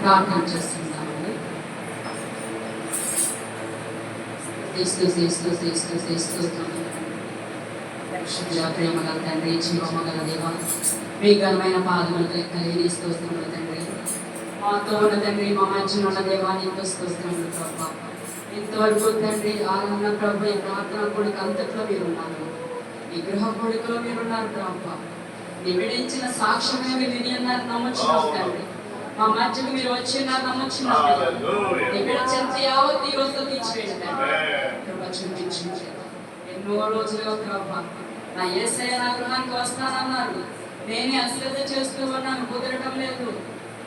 ప్రార్థన చేస్తున్నామండి. ప్రేమ గల తండ్రి, జీవమ గల దేవ, మీ ఘనమైన పాదములకు లెక్కలేని స్తోత్రములు తండ్రి. మాతో ఉన్న తండ్రి, మా మధ్యన ఉన్న దేవాన్ని ఎంతో స్తోత్రములు ప్రభా. ఇంతవరకు తండ్రి ఆనంద ప్రభు ఈ ప్రార్థన కొడుకు అంతట్లో మీరున్నారు, ఈ గృహ కొడుకులో మీరున్నారు ప్రభా. నిమిడించిన సాక్ష్యమే మీరు విని అన్నారు, నమ్ముచున్నాం తండ్రి. మా మధ్యకు మీరు వచ్చిన్నారు, నమ్ముచున్నాం. నిమిడ చెంత యావత్ ఈ రోజుతో తీర్చివేయండి తండ్రి. కృప చూపించండి. ఎన్నో రోజులుగా ప్రభా నా యేసయ్య నా గృహానికి వస్తానన్నారు, నేనే అశ్రద్ధ చేస్తూ ఉన్నాను, కుదరటం లేదు.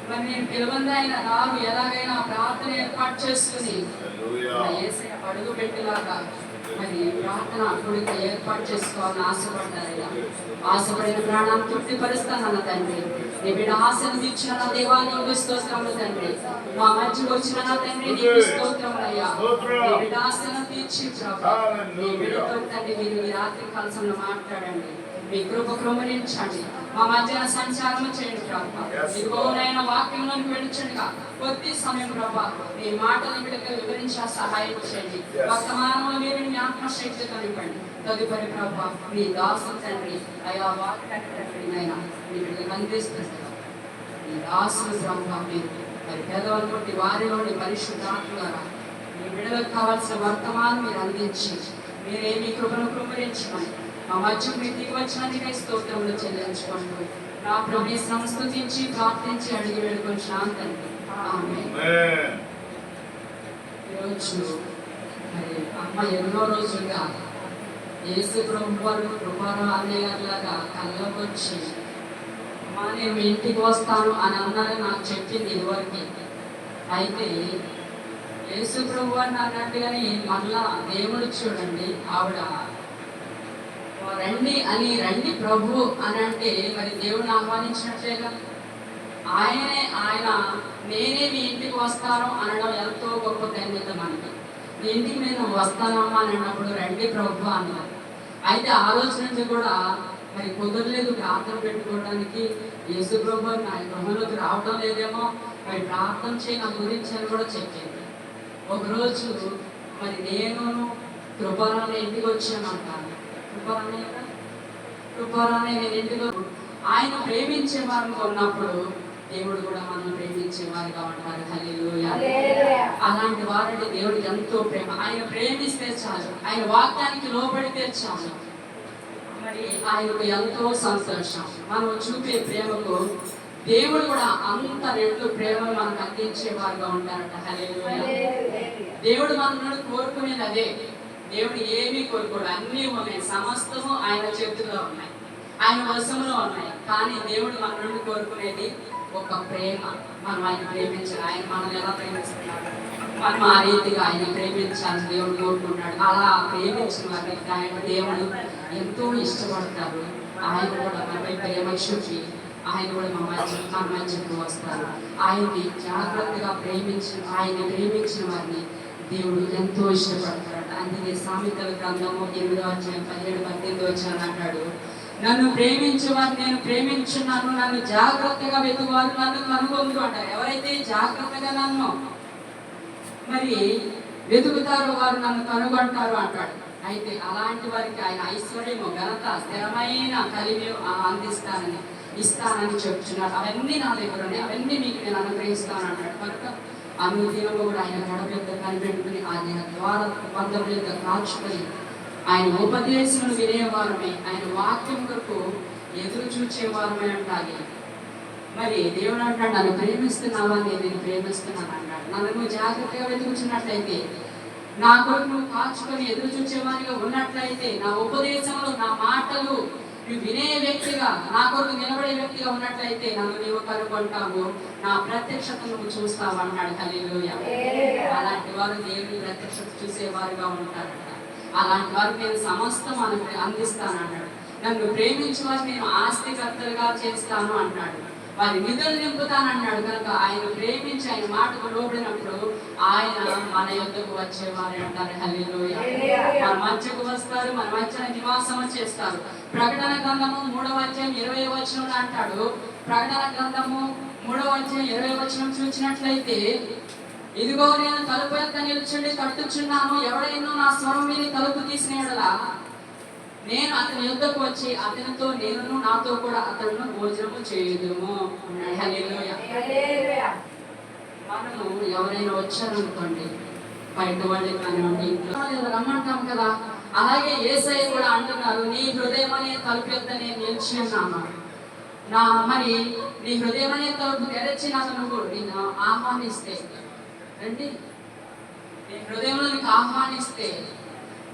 మరి నేను పిలవంది ఆయన రారు, ఎలాగైనా ప్రార్థన ఏర్పాటు చేసుకుని నా యేసయ్య అడుగు పెట్టేలాగా మరి ప్రార్థన కొడుకు ఏర్పాటు చేసుకోవాలని ఆశపడ్డారయ్యా. ఆశపడిన ప్రాణాన్ని తృప్తిపరుస్తానన్న తండ్రి. నీ బిడ్డ ఆశను తీర్చిన నా దేవా నీకు స్తోత్రములు తండ్రి. మా మధ్యకు వచ్చిన నా తండ్రి నీకు స్తోత్రములయ్యా. నీ బిడ్డ ఆశను తీర్చి ప్రభా నీ బిడ్డతో తండ్రి మీరు ఈ రాత్రి కాలంలో మాట్లాడండి, మీ కృప కృమరించండి, మా మధ్యన సంచారం చేయండి ప్రభా. ఇదిగోనైనా వాక్యంలోకి వెళ్ళించండి. కొద్ది సమయం ప్రభా మీ మాటలు బిడ్డకు వివరించా సహాయం చేయండి. వర్తమానంలో మీరు మీ ఆత్మశక్తి కనివ్వండి. తదుపరి ప్రభా మీ దాసు తండ్రి అయా వాక్యాన్ని మీ బిడ్డకు అందిస్తుంది. మీ దాసులు ప్రభా మీరు మరి పేదవాళ్ళ నుండి వారిలోని పరిశుద్ధాత్మగా మీ బిడ్డలకు కావాల్సిన వర్తమానం మీరు అందించి మీరేమి కృపను కృమరించమని మా మధ్యకు మీరు దిగి వచ్చినందుకే స్తోత్రములు చెల్లించుకుంటూ నా ప్రభుని సంస్తుతించి ప్రార్థించి అడిగి వేడుకొని శాంతండి. ఆమేన్. ఈరోజు మరి అమ్మ ఎన్నో రోజులుగా యేసు ప్రభు వారు కృపారావు అన్నయ్య గారిలాగా కళ్ళకు వచ్చి అమ్మా నేను మీ ఇంటికి వస్తాను అని అన్నారని నాకు చెప్పింది ఇదివరకు. అయితే యేసు ప్రభు వారిని అన్నట్టుగానే మళ్ళా దేవుడు చూడండి ఆవిడ రండి అని, రండి ప్రభు అని అంటే మరి దేవుడిని ఆహ్వానించినట్లేగా. ఆయన నేనే మీ ఇంటికి వస్తాను అనడం ఎంతో గొప్ప ధన్యత మనకి. మీ ఇంటికి నేను వస్తానమ్మా అని అన్నప్పుడు రండి ప్రభు అన్నారు. అయితే ఆ రోజు నుంచి కూడా మరి కుదరలేదు ప్రార్థన పెట్టుకోవడానికి. యేసు ప్రభు నా గృహంలోకి రావడం లేదేమో, మరి ప్రార్థన చేయి నా గురించి అని కూడా చెప్పింది. ఒకరోజు మరి నేను కృపారాన్ని ఇంటికి వచ్చానంటాను. కృపారాన్ని నేను ఇంటిలో ఆయన ప్రేమించే వారిగా ఉన్నప్పుడు దేవుడు కూడా మనం ప్రేమించే వారిగా ఉంటారు. హల్లెలూయా. అలాంటి వారిని దేవుడికి ఎంతో ప్రేమ. ఆయన ప్రేమిస్తే చాలు, ఆయన వాక్యానికి లోబడితే చాలు, మరి ఆయనకు ఎంతో సంతోషం. మనం చూపే ప్రేమకు దేవుడు కూడా అంత రెట్లు ప్రేమను మనకు అందించే వారుగా ఉంటారట. హల్లెలూయా. దేవుడు మనల్ని కోరుకునేది అదే. దేవుడు ఏమీ కోరుకోడు, అన్నీ ఉన్నాయి, సమస్తము ఆయన చేతుల్లో ఉన్నాయి, ఆయన వశంలో ఉన్నాయి. కానీ దేవుడు మన నుండి కోరుకునేది ఒక ప్రేమ. మనం ఆయన ప్రేమించాలి. ఆయన మనం ఎలా ప్రేమిస్తున్నాడు, మనం ఆ రీతిగా ఆయన ప్రేమించాలని దేవుడు కోరుకుంటాడు. అలా ప్రేమించిన వారికి ఆయన దేవుడు ఎంతో ఇష్టపడతారు. ఆయన కూడా మనపై ప్రేమ చూపి ఆయన కూడా మన మధ్యకు వస్తారు. ఆయన్ని జాగ్రత్తగా ఆయన్ని ప్రేమించిన వారిని దేవుడు ఎంతో ఇష్టపడతాడు. అందుకే సామెతల గ్రంథము 8:17-18 అంటాడు, నన్ను ప్రేమించే వారు నేను ప్రేమించున్నాను, నన్ను జాగ్రత్తగా వెతుకువారు నన్ను కనుగొందు అంటారు. ఎవరైతే జాగ్రత్తగా నన్ను మరి వెతుకుతారో వారు నన్ను కనుగొంటారు అంటాడు. అయితే అలాంటి వారికి ఆయన ఐశ్వర్యము, ఘనత, స్థిరమైన కలిమి ఇస్తానని చెప్తున్నాడు. అవన్నీ నా దగ్గర ఉన్నాయి, అవన్నీ మీకు నేను అనుగ్రహిస్తాను అంటాడు. కనుక అనుదినము కూడా ఆయన గడప యొక్క కనిపెట్టుకుని ఆయన ద్వార బంధం యొక్క కాచుకొని ఆయన ఉపదేశములు వినేవారమే, ఆయన వాక్యం కొరకు ఎదురు చూచేవారమే అంటాలి. మరి దేవుడు అంటాడు, నన్ను ప్రేమిస్తున్నావా, నేను ప్రేమిస్తున్నాను అంటాడు. నన్ను జాగ్రత్తగా వెతుకుతున్నట్లయితే, నా కొరకు నువ్వు కాచుకొని ఎదురు చూచేవారిగా ఉన్నట్లయితే, నా ఉపదేశంలో నా మాటలు నువ్వు వినే వ్యక్తిగా, నా కొరకు నిలబడే వ్యక్తిగా ఉన్నట్లయితే నన్ను నీవు కనుగొంటావు, నా ప్రత్యక్షత నువ్వు చూస్తావు అన్నాడు. హల్లెలూయా. అలాంటి వారు దేవుని ప్రత్యక్షత చూసేవారుగా ఉంటారట. అలాంటి వారికి నేను సమస్తం అందిస్తానన్నాడు. నన్ను ప్రేమించే వారిని నేను ఆస్తికర్తలుగా చేస్తాను అంటాడు. వారి నిధులు నింపుతానన్నాడు. కనుక ఆయన ప్రేమించి ఆయన మాటకు లోబడినప్పుడు ఆయన మన యొద్దకు వచ్చేవారు అంటారు. హల్లెలూయా. మన మధ్యకు వస్తారు, మన మధ్యన నివాసం చేస్తారు. ప్రకటన గ్రంథము 3వ అధ్యాయం 20వ వచనంలో అంటాడు, ప్రకటన గ్రంథము 3:20 చూసినట్లయితే, ఇదిగో నేను తలుపు యొక్క నిల్చుండి తట్టుచున్నాను, ఎవడైనా నా స్వరం విని తలుపు తీసిన యెడల నేను అతని యొద్దకు వచ్చి అతనితో నేను నాతో కూడా అతను భోజనము చేయుదుము. హల్లెలూయా. మనము ఎవరైనా వచ్చారనుకోండి, బయట వాళ్ళే కానివ్వండి, ఇంట్లో రమ్మంటాం కదా, అలాగే యేసయ్య కూడా అంటున్నారు, నీ హృదయం అనే తలుపు యొద్ద నేను నిలిచి ఉన్నాను, మరి నీ హృదయం అనే తలుపు తెరచి నువ్వు నేను ఆహ్వానిస్తే, రండి, నీ హృదయంలో నీకు ఆహ్వానిస్తే,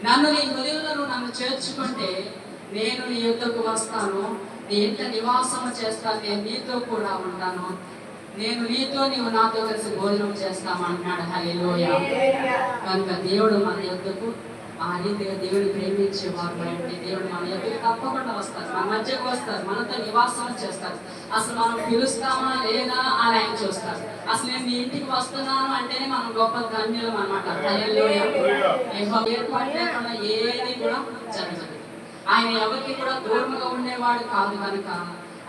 నన్ను నీ హృదయంలో నువ్వు నన్ను చేర్చుకుంటే నేను నీ యొద్దకు వస్తాను, నీ ఇంట నివాసము చేస్తాను, నేను నీతో కూడా ఉంటాను, నేను నీతో నీవు నాతో కలిసి భోజనం చేస్తామంటున్నాడు. హల్లెలూయా. కనుక దేవుడు మన యొద్దకు ఆ రీతిగా దేవుడు ప్రేమించేవారు అంటే దేవుడు మన యొద్దకు తప్పకుండా వస్తారు, మన మధ్యకు వస్తారు, మనతో నివాసం చేస్తారు. అసలు మనం పిలుస్తామా లేదా అని ఆయన చూస్తారు. అసలు నేను నీ ఇంటికి వస్తున్నాను అంటేనే మనం గొప్ప ధన్యులం అన్నమాట. హల్లెలూయా. ఏర్పాటు లేకుండా ఏది కూడా జరగదు. ఆయన ఎవరికి కూడా దూరంగా ఉండేవాడు కాదు. కనుక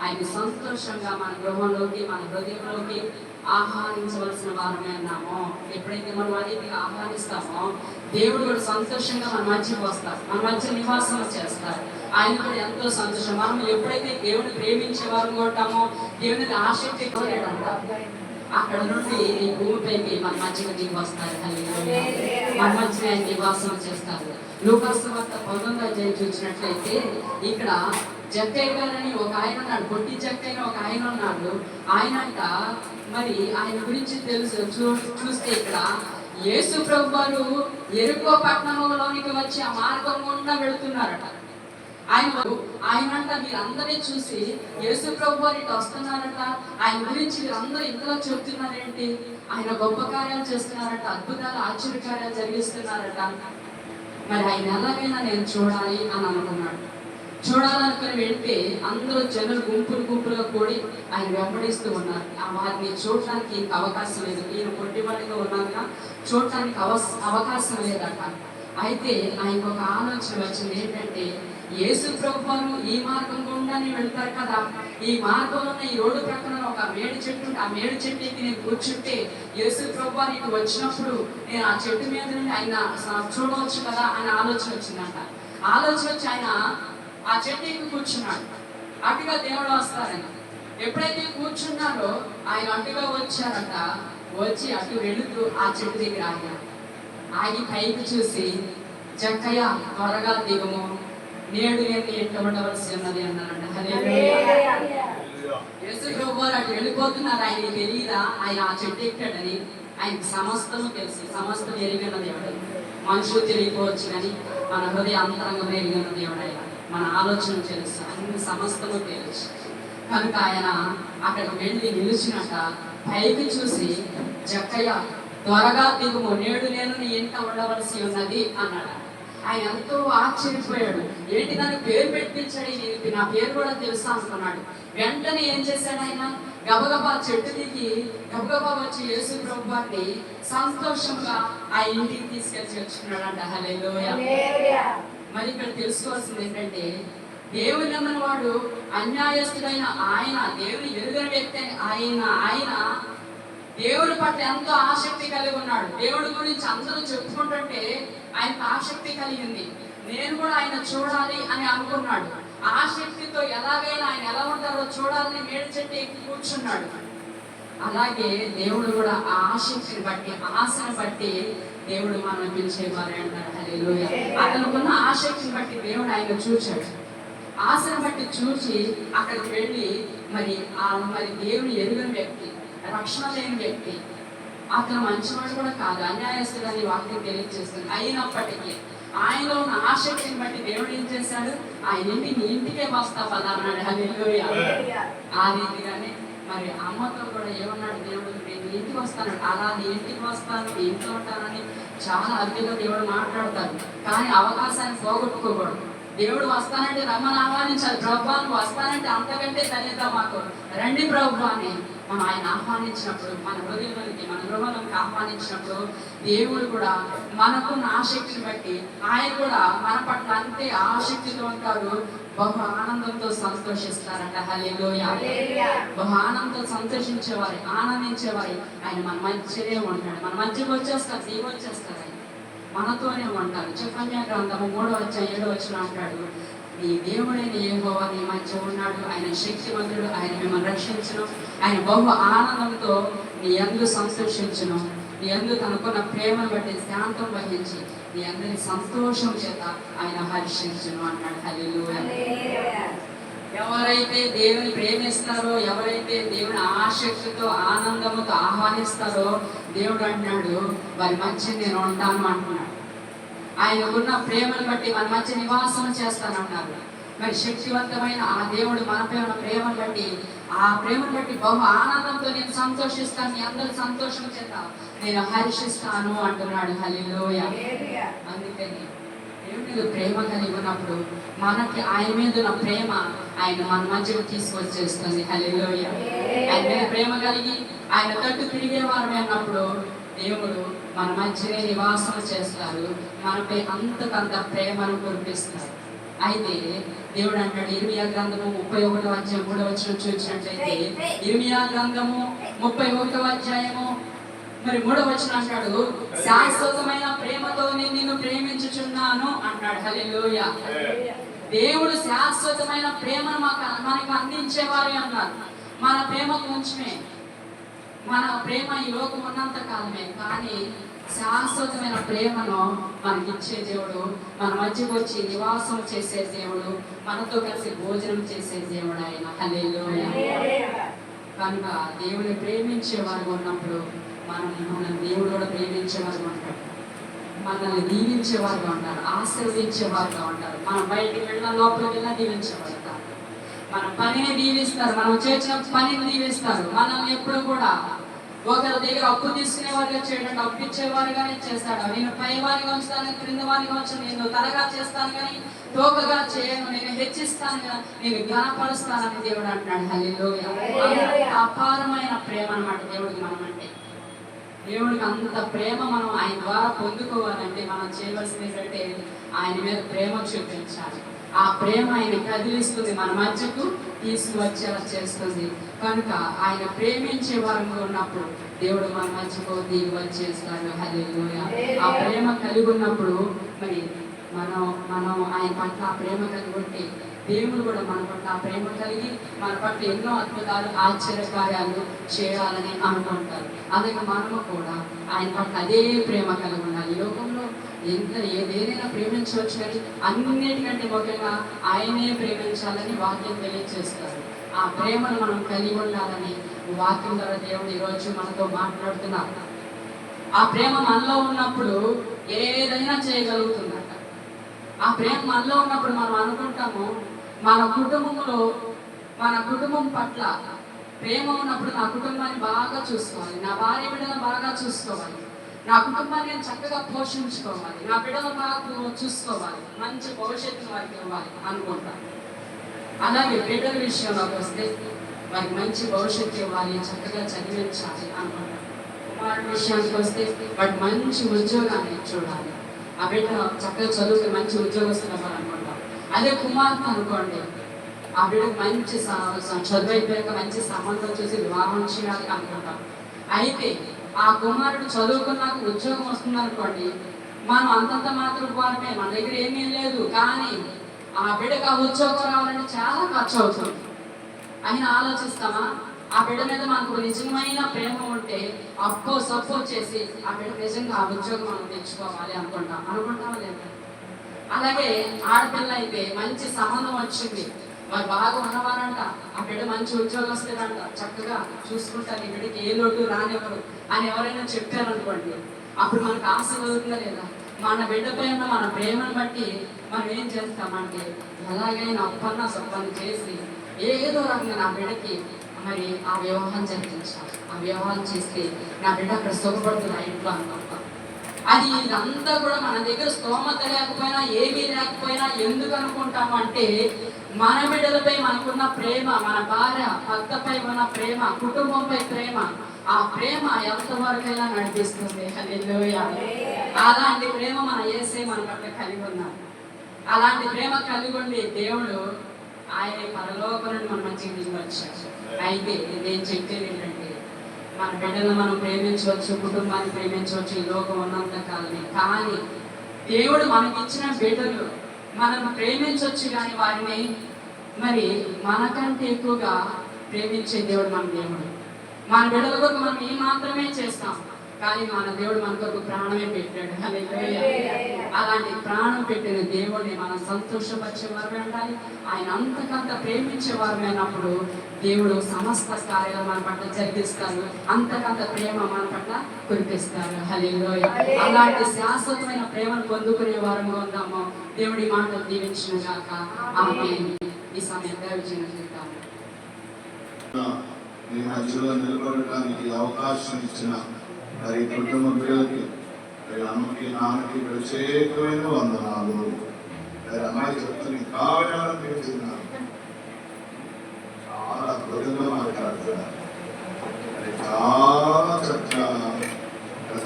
ఆయన సంతోషంగా మన గృహంలోకి, మన హృదయంలోకి ఆహ్వానించవలసిన వారమే అన్నామో. ఎప్పుడైతే మనం అనేది ఆహ్వానిస్తామో దేవుడు కూడా సంతోషంగా మన మధ్యకి వస్తారు, మన మధ్య నివాసం చేస్తారు. ఆయన కూడా ఎంతో సంతోషం. మనం ఎప్పుడైతే దేవుని ప్రేమించే వారు ఉంటామో, దేవుని ఆసక్తి కోరేడంట, అక్కడ నుండి ఈ భూమిపైకి మన మధ్యకి దిగి వస్తారు. మన మధ్య ఆయన నివాసం చేస్తారు. లూకాసు వార్త 19వ చూసినట్లయితే, ఇక్కడ జక్కయ్య గారని ఒక ఆయన ఉన్నాడు, పొట్టి జక్కయ్య ఒక ఆయన ఉన్నాడు. ఆయనంట మరి ఆయన గురించి చూస్తే ఇక్కడ యేసు ప్రభువారు యెరికో పట్టణంలోనికి వచ్చి ఆ మార్గం గుండా వెళుతున్నారట. ఆయనంట మీరందరినీ చూసి యేసు ప్రభువారు ఇటు వస్తున్నారట, ఆయన గురించి మీరందరూ ఇంతలో చెప్తున్నారేంటి, ఆయన గొప్ప కార్యాలు చేస్తున్నారట, అద్భుతాలు ఆశ్చర్యకార్యాలు జరిగిస్తున్నారట, మరి ఆయన ఎలాగైనా నేను చూడాలి అని అనుకున్నాడు. చూడాలనుకుని వెళ్తే అందరూ జనులు గుంపులుగా కూడి ఆయన వెంబడిస్తూ ఉన్నారు. వారిని చూడటానికి అవకాశం లేదు, ఈయన పొట్టివాడిగా ఉన్నాక చూడటానికి అవకాశం లేదట. అయితే ఆయనకు ఒక ఆలోచన వచ్చింది, ఏంటంటే యేసు ప్రభువారు ఈ మార్గం గుండానే వెళ్తారు కదా, ఈ మార్గంలో ఈ రోడ్డు ప్రక్కన ఒక మేడి చెట్టు ఉంటే ఆ మేడి చెట్టు ఎక్కి నేను కూర్చుంటే యేసు ప్రభువారు ఇటు వచ్చినప్పుడు నేను ఆ చెట్టు మీద నుండి ఆయన చూడవచ్చు కదా అని ఆలోచన వచ్చిందంట. ఆలోచన వచ్చి ఆయన ఆ చెట్టు ఎక్కి కూర్చున్నాడు. అటుగా దేవుడు వస్తారని ఎప్పుడైతే కూర్చున్నారో ఆయన అటుగా వచ్చారట. వచ్చి అటు వెళుతూ ఆ చెట్టు దగ్గర ఆగి పైకి చూసి, జక్కయ్య త్వరగా దిగుము, నేడు నేను ఎంట ఉండవలసి ఉన్నది అన్నారంట. హల్లెలూయా. యేసు ప్రభువారు అటు వెళ్ళిపోతున్నారు. ఆయన తెలియదా ఆయన ఆ చెట్టు ఎక్కాడని? ఆయనకి సమస్తము తెలిసి, సమస్తం ఎరిగిన దేవుడు. మనుషులు తెలియకపోవచ్చు కానీ మన హృదయ అంతరంగం ఎరిగిన దేవుడు. ఆయన మన ఆలోచన తెలుసు, అన్ని సమస్తము తెలుసు. కనుక ఆయన అక్కడికి వెళ్ళి నిలిచినట్ట. పైకి చూసి, జక్కయ్య త్వరగా దిగుము, నేడు నేను నీ ఇంట ఉండవలసి ఉన్నది అన్నాడు. ఆయన ఎంతో ఆశ్చర్యపోయాడు. ఏంటి దానికి పేరు పెట్టించాడు, నా పేరు కూడా తెలుసా అనుకున్నాడు. వెంటనే ఏం చేశాడు, ఆయన గబగబా చెట్టు దిగి గబగబా వచ్చి యేసు ప్రభువారిని సంతోషంగా ఆ ఇంటికి తీసుకెళ్ళి వచ్చుకున్నాడంట. హల్లెలూయా. మరి ఇక్కడ తెలుసుకోవాల్సింది ఏంటంటే, దేవుని నమ్మని వాడు అన్యాయస్తుడైన ఆయన, దేవుని ఎరుగని వ్యక్తి ఆయన దేవుడి పట్ల ఎంతో ఆసక్తి కలిగి ఉన్నాడు. దేవుడి గురించి అందరూ చెప్పుకుంటుంటే ఆయనకు ఆసక్తి కలిగింది. నేను కూడా ఆయన చూడాలి అని అనుకున్నాడు. ఆసక్తితో ఎలాగైనా ఆయన ఎలా ఉంటారో చూడాలని మేడి చెట్టు ఎక్కి కూర్చున్నాడు. అలాగే దేవుడు కూడా ఆ ఆసక్తిని బట్టి, ఆశను బట్టి దేవుడు మనం పిలిచేవారు అంటారు. హల్లెలూయా. అతనుకున్న ఆసక్తిని బట్టి దేవుడు ఆయన చూచాడు. ఆశను బట్టి చూచి అక్కడికి వెళ్ళి మరి దేవుని ఎరుగని వ్యక్తి, రక్షణ లేని వ్యక్తి, అతను మంచివాడు కూడా కాదు, అన్యాయస్తుడని వాక్యం తెలియజేస్తుంది. అయినప్పటికీ ఆయనలో ఉన్న ఆసక్తిని బట్టి దేవుడు ఏం చేశాడు, ఆయన నీ ఇంటికే వస్తా పదా అన్నాడు. హల్లెలూయా. ఆ రీతిగానే మరి అమ్మతో కూడా ఏమన్నాడు దేవుడు, నేను ఇంటికి వస్తాను, అలా నీ ఇంటికి వస్తాను, నీ ఇంట్లో ఉంటానని చాలా అరుదుగా దేవుడు మాట్లాడతాడు. కానీ అవకాశాన్ని పోగొట్టుకోకూడదు. దేవుడు వస్తానంటే రమ్మని ఆహ్వానించాలి. ప్రభువా నువ్వు వస్తానంటే అంతకంటే ధన్యత మాకు, రండి ప్రభువా అని మనం ఆయన ఆహ్వానించినప్పుడు, మన హృదయంలోనికి, మన గృహంలోకి ఆహ్వానించినప్పుడు దేవుడు కూడా మనకున్న ఆసక్తిని బట్టి ఆయన కూడా మన పట్ల అంతే ఆసక్తితో ఉంటాడు. బహు ఆనందంతో సంతోషిస్తారంట. హల్లెలూయా. బహు ఆనందంతో సంతోషించేవారు, ఆనందించేవారు ఆయన మన మధ్యనే ఉంటాడు. మన మధ్యకి వచ్చేస్తారు, దిగి వచ్చేస్తారు. ఆయన మనతోనే ఉంటారు. జెఫన్యా గ్రంథము 3:7 అంటాడు, నీ దేవుడైన యెహోవా నీ మధ్య ఉన్నాడు, ఆయన శక్తివంతుడు, ఆయన మిమ్మల్ని రక్షించును, ఆయన బహు ఆనందంతో నీ యందు సంతోషించును, నీ యందు తనకున్న ప్రేమను బట్టి శాంతం వహించి నీ అందరి సంతోషం చేత ఆయన హర్షించును అన్నాడు. హల్లెలూయా. ఎవరైతే దేవుని ప్రేమిస్తారో, ఎవరైతే దేవుని ఆసక్తితో ఆనందముతో ఆహ్వానిస్తారో దేవుడు అంటున్నాడు వారి మధ్య నేను ఉంటాను అంటున్నాడు. ఆయనకున్న ప్రేమను బట్టి మన మధ్య నివాసం చేస్తానన్నారు. మరి శక్తివంతమైన ఆ దేవుడు మనపై ఉన్న ప్రేమను బట్టి, ఆ ప్రేమను బట్టి బహు ఆనందంతో నేను సంతోషిస్తాను, మీ అందరి సంతోషం చేత నేను హర్షిస్తాను అంటున్నాడు. హల్లెలూయా. అందుకని దేవుని ప్రేమ కలిగి ఉన్నప్పుడు మనకి ఆయన మీద ఉన్న ప్రేమ ఆయన మన మధ్యకు తీసుకొచ్చేస్తుంది. హల్లెలూయా. ఆయన మీద ప్రేమ కలిగి ఆయన తట్టు తిరిగే వారమే అన్నప్పుడు దేవుడు మన మధ్యనే నివాసం చేస్తారు, మనపై అంతకంత ప్రేమను కురిపిస్తారు. అయితే దేవుడు అంటాడు ఇర్మియా గ్రంథము 31:3 చూసినట్లయితే, ఇర్మియా గ్రంథము 31 మరి 3 అంటాడు, శాశ్వతమైన ప్రేమతో నేను నిన్ను ప్రేమించుచున్నాను అంటాడు. హల్లెలూయా. దేవుడు శాశ్వతమైన ప్రేమను మనకు అందించేవారు అన్నారు. మన ప్రేమ కొంచెమే, మన ప్రేమ ఈ లోకం ఉన్నంత కాలమే, కానీ శాశ్వతమైన ప్రేమను మనకిచ్చే దేవుడు, మన మధ్యకు వచ్చి నివాసం చేసే దేవుడు, మనతో కలిసి భోజనం చేసే దేవుడు ఆయన. హల్లెలూయా. కనుక దేవుని ప్రేమించేవారు ఉన్నప్పుడు మన దేవుడు కూడా ప్రేమించేవారు ఉంటాడు, మనల్ని దీవించేవారుగా ఉంటారు, ఆశీర్వదించేవారుగా ఉంటారు. మనం బయటికి వెళ్ళిన లోపలికి వెళ్ళినా దీవించేవారు, మన పనిని దీవిస్తారు, మనం చేసిన పనిని దీవిస్తారు. మనల్ని ఎప్పుడు కూడా ఒకరి దగ్గర అప్పు తీసుకునేవారిగా చేయడం, అప్పు ఇచ్చేవారిగానే చేస్తాడు. నేను పైవారిగా ఉంచుతాను, క్రింద వారిగా ఉంచు, నేను తలగా చేస్తాను కానీ తోకగా చేయను, నేను హెచ్చిస్తాను కదా, నేను ఘనపరుస్తానని దేవుడు అంటున్నాడు. హల్లెలూయా. అపారమైన ప్రేమ అన్నమాట దేవుడికి మనం అంటే. దేవుడికి అంత ప్రేమ మనం ఆయన ద్వారా పొందుకోవాలంటే మనం చేయవలసింది ఏంటంటే ఆయన మీద ప్రేమ చూపించాలి. ఆ ప్రేమ ఆయన కదిలిస్తుంది, మన మధ్యకు తీసుకువచ్చేలా చేస్తుంది. కనుక ఆయన ప్రేమించే వారంగా ఉన్నప్పుడు దేవుడు మన మధ్యకు దిగి వచ్చేస్తాడు. హల్లెలూయా. ఆ ప్రేమ కలిగి ఉన్నప్పుడు మరి మనం ఆయన పట్ల ఆ ప్రేమ కలిగి ఉంటే దేవుడు కూడా మన పట్ల ఆ ప్రేమ కలిగి మన పట్ల ఎన్నో అద్భుతాలు ఆశ్చర్యకార్యాలు చేయాలని అనుకుంటారు. అలాగే మనము కూడా ఆయన పట్ల అదే ప్రేమ కలిగి ఉండాలి. ఈ లోకంలో ఏదైనా ప్రేమించవచ్చు కానీ అన్నిటికంటే ముఖ్యంగా ఆయనే ప్రేమించాలని వాక్యం తెలియజేస్తారు. ఆ ప్రేమను మనం కలిగి ఉండాలని వాక్యం ద్వారా దేవుడు ఈరోజు మనతో మాట్లాడుతున్నారు. ఆ ప్రేమ మనలో ఉన్నప్పుడు ఏదైనా చేయగలుగుతుందట. ఆ ప్రేమ మనలో ఉన్నప్పుడు మనం అనుకుంటాము మన కుటుంబం పట్ల ప్రేమ ఉన్నప్పుడు నా కుటుంబాన్ని బాగా చూసుకోవాలి, నా భార్య బిడ్డలను బాగా చూసుకోవాలి, నా కుటుంబాన్ని నేను చక్కగా పోషించుకోవాలి, నా బిడ్డలను బాగా చూసుకోవాలి, మంచి భవిష్యత్తును వారికి ఇవ్వాలి అనుకుంటాను. అలాగే బిడ్డల విషయంలోకి వస్తే వారికి మంచి భవిష్యత్తు ఇవ్వాలి, చక్కగా చదివించాలి అనుకుంటాను. కుమారుడి విషయానికి వస్తే వాడికి మంచి ఉద్యోగాన్ని చూడాలి, ఆ బిడ్డ చక్కగా చదువుకుని మంచి ఉద్యోగస్తులు అవ్వాలనుకుంటాం. అదే కుమార్తె అనుకోండి, ఆ బిడ్డకు మంచి చదువు అయిపోయాక మంచి సంబంధం చూసి వివాహం చేయాలి అనుకుంటాం. అయితే ఆ కుమారుడు చదువుకున్నాక ఉద్యోగం వస్తుంది అనుకోండి, మనం అంతంత మాత్రం వారమే, మన దగ్గర ఏమీ లేదు, కానీ ఆ బిడ్డకు ఆ ఉద్యోగం రావాలంటే చాలా ఖర్చు అవుతుంది. అయినా ఆలోచిస్తామా? ఆ బిడ్డ మీద మనకు నిజమైన ప్రేమ ఉంటే అప్పో సప్పో చేసి ఆ బిడ్డ నిజంగా ఆ ఉద్యోగం మనం తెచ్చుకోవాలి అనుకుంటామా లేదా? అలాగే ఆడపిల్ల అయితే మంచి సంబంధం వచ్చింది, వారు బాగా ఉన్నవారంట, ఆ బిడ్డ మంచి ఉద్యోగం వస్తుందంట, చక్కగా చూసుకుంటారు, ఈ బిడ్డకి ఏ లోటు రానివ్వరు అని ఎవరైనా చెప్పారనుకోండి, అప్పుడు మనకు ఆశ కలుగుతుందా లేదా? మన బిడ్డపై ఉన్న మన ప్రేమను బట్టి మనం ఏం చేస్తామంటే ఎలాగైనా అప్పన్నా సొప్పని చేసి ఏదో రకంగా నా బిడ్డకి మరి ఆ వివాహం జరిపించాలి, ఆ వివాహం చేస్తే నా బిడ్డ అక్కడ సుఖపడుతుంది ఆ ఇంట్లో అనుకుంటాం. అది ఇదంతా కూడా మన దగ్గర స్తోమత లేకపోయినా ఏమీ లేకపోయినా ఎందుకు అనుకుంటాము అంటే మన బిడ్డలపై మనకున్న ప్రేమ, మన భార్య భర్తపై ఉన్న ప్రేమ, కుటుంబంపై ప్రేమ, ఆ ప్రేమ ఎంతవరకైనా నడిపిస్తుంది. హల్లెలూయా. అలాంటి ప్రేమ మన యేసే మన పట్ల కలిగి ఉన్నారు. అలాంటి ప్రేమ కలిగి ఉండి దేవుడు ఆయన పరలోకం నుండి మన మంచిగా తీసుకొచ్చాడు. అయితే నేను చెప్పేది ఏంటంటే, మన బిడ్డలను మనం ప్రేమించవచ్చు, కుటుంబాన్ని ప్రేమించవచ్చు ఈ లోకం ఉన్నంత కాలమే. కానీ దేవుడు మనకిచ్చిన బిడ్డలు మనం ప్రేమించవచ్చు, కానీ వారిని మరి మనకంటే ఎక్కువగా ప్రేమించే దేవుడు మన దేవుడు. మన బిడ్డల కొరకు మనం ఏ మాత్రమే చేస్తాం, కానీ మన దేవుడు మన కొరకు ప్రాణమే పెట్టాడు. అలాంటి ప్రాణం పెట్టిన దేవుడిని మనం సంతోషపరిచేవారు ఉండాలి. ఆయన అంతకంత ప్రేమించేవారు అయినప్పుడు దేవుడు సమస్త కార్యాలు మన పట్ల జరిగిస్తారు, అంతకంత ప్రేమ మన పట్ల కురిపిస్తారు. హల్లెలూయా. అలాంటి శాశ్వతమైన ప్రేమను పొందుకునే వారంగా ఉందాము. దేవుడి మాటలు దీవించిన గాక. ఆమేన్. ఈ సమయం దైవజనులు చేద్దాము. మీ మధ్యలో నిలబడటానికి అవకాశం ఇచ్చిన మరి కుటుంబ పిల్లలకి, మరి అమ్మకి నాన్నకి ప్రత్యేకమైన వందనాలు. మరి అమ్మాయి చెప్తుంది కావాలని పెంచుతున్నారు, చాలా అద్భుతంగా మాట్లాడుతున్నారు. మరి చాలా